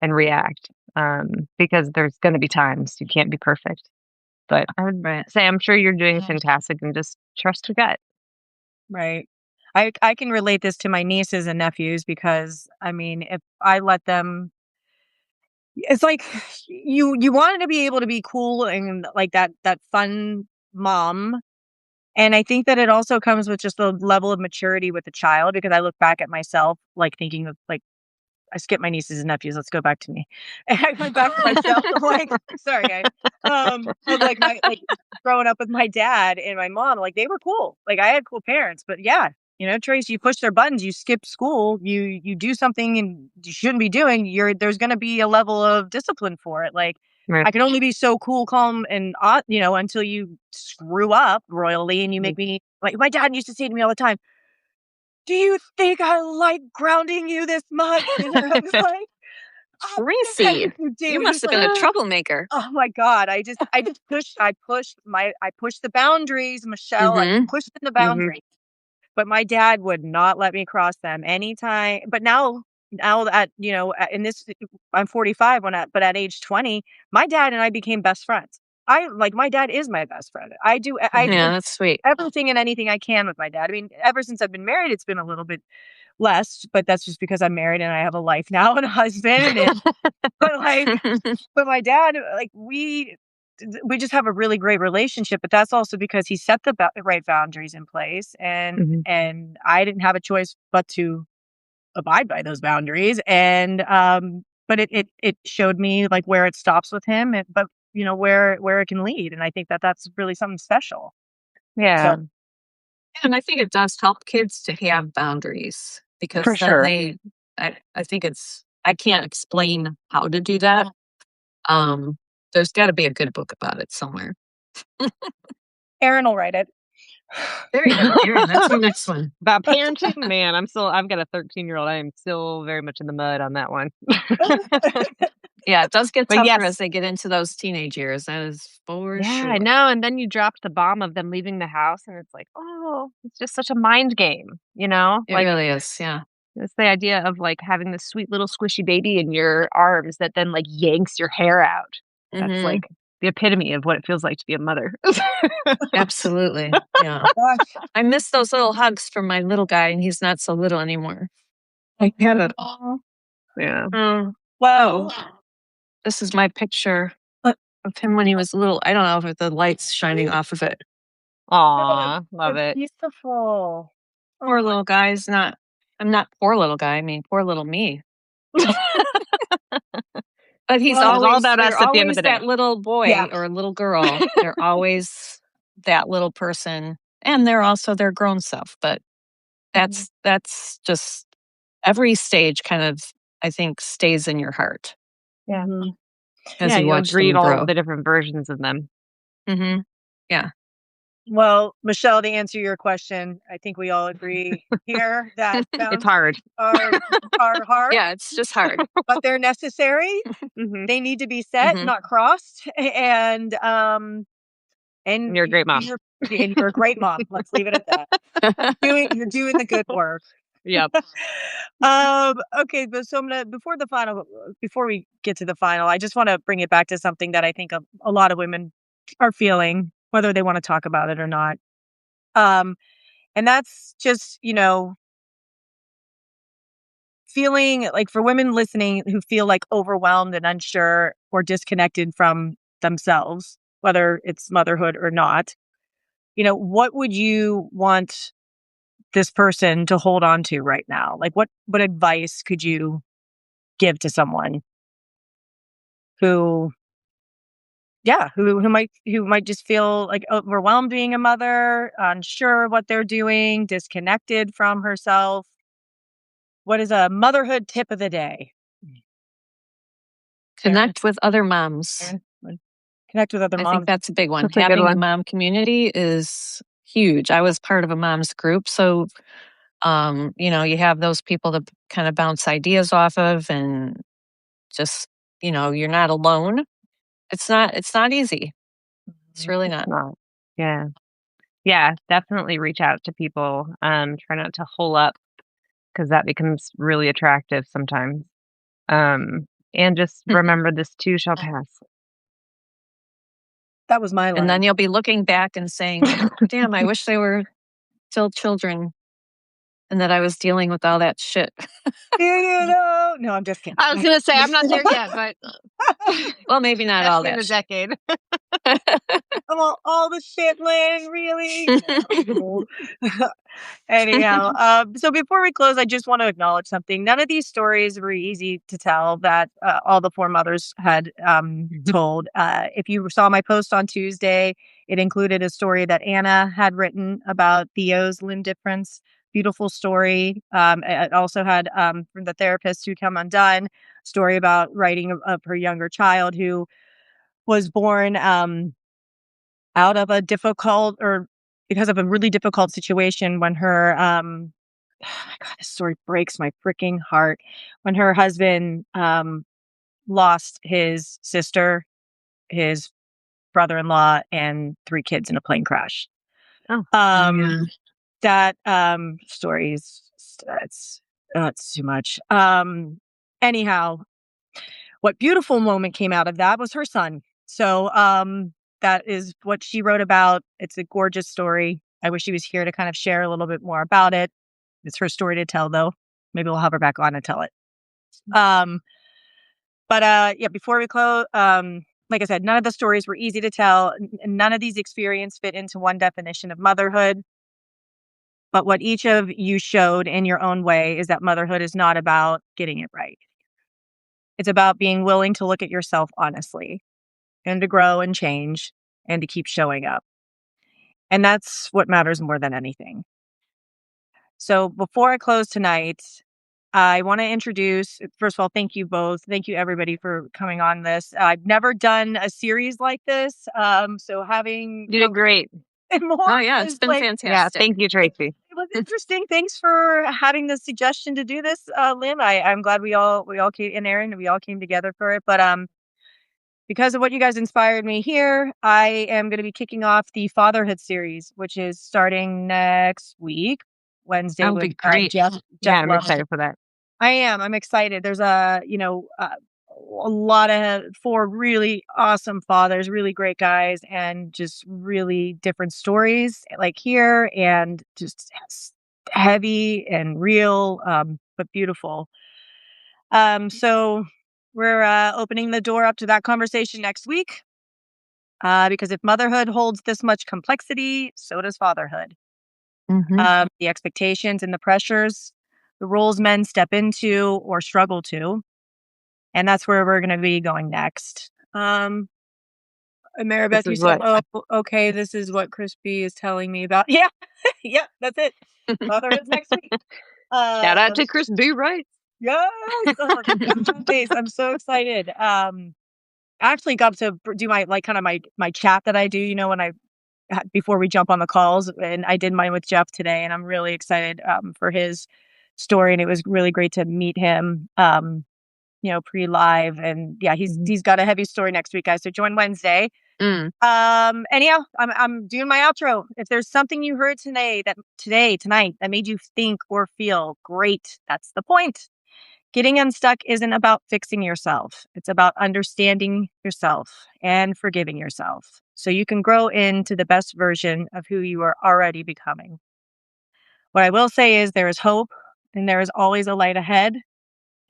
and react? Because there's going to be times you can't be perfect. But I would say I'm sure you're doing fantastic and just trust your gut. Right. I can relate this to my nieces and nephews because, I mean, if I let them, it's like you wanted to be able to be cool and like that fun mom. And I think that it also comes with just the level of maturity with the child, because I look back at myself, like thinking of like, I skipped my nieces and nephews. Let's go back to me. And I went back to myself. I'm like, sorry guys. Of like growing up with my dad and my mom, like they were cool. Like I had cool parents, but yeah, Trace, you push their buttons, you skip school, you do something and you shouldn't be doing. There's going to be a level of discipline for it. Like Right. I can only be so cool, calm, and until you screw up royally and you make me like my dad used to say to me all the time. Do you think I like grounding you this much? And I was like, oh, Tracy, thank you, you dude. must He's have like, been a troublemaker. oh my God. I pushed the boundaries, Michelle. I Mm-hmm. pushed the Mhm. boundaries, but my dad would not let me cross them anytime. But now that, in this, I'm 45 but at age 20, my dad and I became best friends. My dad is my best friend. I Yeah, do that's sweet. everything and anything I can with my dad. I mean, ever since I've been married, it's been a little bit less, but that's just because I'm married and I have a life now and a husband. But but my dad, we just have a really great relationship. But that's also because he set the right boundaries in place, Mhm. and I didn't have a choice but to abide by those boundaries. And but it showed me like where it stops with him, but where it can lead, and I think that that's really something special. Yeah, So And I think it does help kids to have boundaries for because then sure. I think I can't explain how to do that. Um, there's got to be a good book about it somewhere. Aaron will write it. There you go, Aaron. That's your next one. About parenting, man, I've got a 13-year-old. I am still very much in the mud on that one. Yeah, it does get But tougher as yes, they get into those teenage years. That is for yeah, I sure. know. And then you drop the bomb of them leaving the house, and it's like, oh, it's just such a mind game, you know? It Like really is. Yeah. it's the idea of like having this sweet little squishy baby in your arms that then like yanks your hair out. That's Hmm. like the epitome of what it feels like to be a mother. Absolutely. Yeah. Gosh. I miss those little hugs from my little guy, and he's not so little anymore. I get it. Oh, Yeah. well, This is my picture uh, of him when he was little. I don't know if the light's shining off of it. Aw, love that's it. beautiful. Poor Oh, little guy's not. I'm not poor little guy. I mean, poor little me. But It was all about they're us at the end of always the that day. little yeah. boy or little girl. They're always that little person. And they're also their grown self. But Mhm, that's just every stage kind of, I think, stays in your heart. Yeah. mhm. as Yeah, you you'll watch grieve them all grow. the different versions of them. Mm-hmm. Yeah. Well, Michelle, to answer your question, I think we all agree here that It's hard. are hard, Yeah, it's just hard. but they're necessary. Mhm. They need to be set, Mm-hmm. not crossed. And You're a great mom. you're a great mom. Let's leave it at that. You're doing the good work. Yep. Okay, but so before we get to the final, I just want to bring it back to something that I think a lot of women are feeling, whether they want to talk about it or not. And that's just, feeling like, for women listening who feel like overwhelmed and unsure or disconnected from themselves, whether it's motherhood or not, what would you want this person to hold on to right now? Like, what advice could you give to someone who, yeah, who might just feel like overwhelmed being a mother, unsure what they're doing, disconnected from herself? What is a motherhood tip of the day? Connect with other moms. Karen, connect with other I moms. think that's a big one. That's a good Having a one. mom community is huge. I was part of a mom's group, so you have those people to kind of bounce ideas off of, and just you're not alone. It's not easy. It's really It's not. not. Yeah. Yeah, definitely reach out to people. Try not to hole up because that becomes really attractive sometimes. And just remember this too shall pass. That was my line. And then you'll be looking back and saying, damn, I wish they were still children and that I was dealing with all that shit. Do you know? No, I'm just kidding. I was gonna say I'm not there yet, but Well, maybe not all especially in that a decade. I want all the shit, Lynn, really? No. Anyhow, so before we close, I just want to acknowledge something. None of these stories were easy to tell that all the four mothers had told. If you saw my post on Tuesday, it included a story that Anna had written about Theo's limb difference. Beautiful story. It also had, from the therapist who come undone, story about writing of her younger child who was born out of a difficult, or because of a really difficult situation, when her oh my god, this story breaks my freaking heart. When her husband lost his sister, his brother-in-law, and three kids in a plane crash. Oh, Yeah. That story is, it's too much. Anyhow, what beautiful moment came out of that was her son. So that is what she wrote about. It's a gorgeous story. I wish she was here to kind of share a little bit more about it. It's her story to tell, though. Maybe we'll have her back on and tell it. But yeah, before we close, like I said, none of the stories were easy to tell, and none of these experiences fit into one definition of motherhood. But what each of you showed in your own way is that motherhood is not about getting it right. It's about being willing to look at yourself honestly and to grow and change and to keep showing up. And that's what matters more than anything. So before I close tonight, I want to introduce, first of all, thank you both. Thank you, everybody, for coming on this. I've never done a series like this. So having you did great. more. Oh, yeah, it's been fantastic. Yeah, thank you, Tracy. It was interesting. Thanks for having the suggestion to do this, Lynn. I'm glad we all came in, Aaron, and we all came together for it. But because of what you guys inspired me here, I am going to be kicking off the Fatherhood series, which is starting next week, Wednesday. That would be great. Jeff Yeah, I'm Loves. excited for that. I am. I'm excited. There's a lot of four really awesome fathers, really great guys, and just really different stories like here, and just heavy and real, but beautiful. So we're opening the door up to that conversation next week, because if motherhood holds this much complexity, so does fatherhood. Mhm. The expectations and the pressures, the roles men step into or struggle to. And that's where we're going to be going next. And Maribeth, you said, "Oh, okay, this is what Crispy is telling me about." Yeah, yeah, that's it. Motherhood's next week. Shout out to Chris B. Right. Yes, I'm so excited. actually got to do my, like, kind of my chat that I do, when before we jump on the calls, and I did mine with Jeff today, and I'm really excited for his story, and it was really great to meet him, pre-live, and yeah, he's got a heavy story next week, guys. So join Wednesday. Mm. Anyhow, I'm doing my outro. If there's something you heard tonight that made you think or feel, great. That's the point. Getting unstuck isn't about fixing yourself. It's about understanding yourself and forgiving yourself so you can grow into the best version of who you are already becoming. What I will say is there is hope and there is always a light ahead.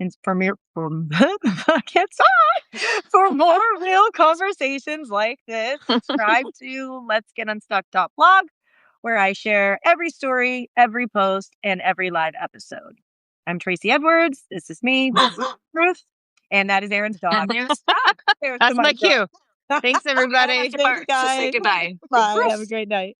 And I can't talk. For more real conversations like this, subscribe to Let's Get Unstuck.blog, where I share every story, every post, and every live episode. I'm Tracy Edwards. This is me, Ruth, and that is Aaron's dog. That's my cue. Thanks, everybody. Thanks, guys. Say goodbye. Bye. Have a great night.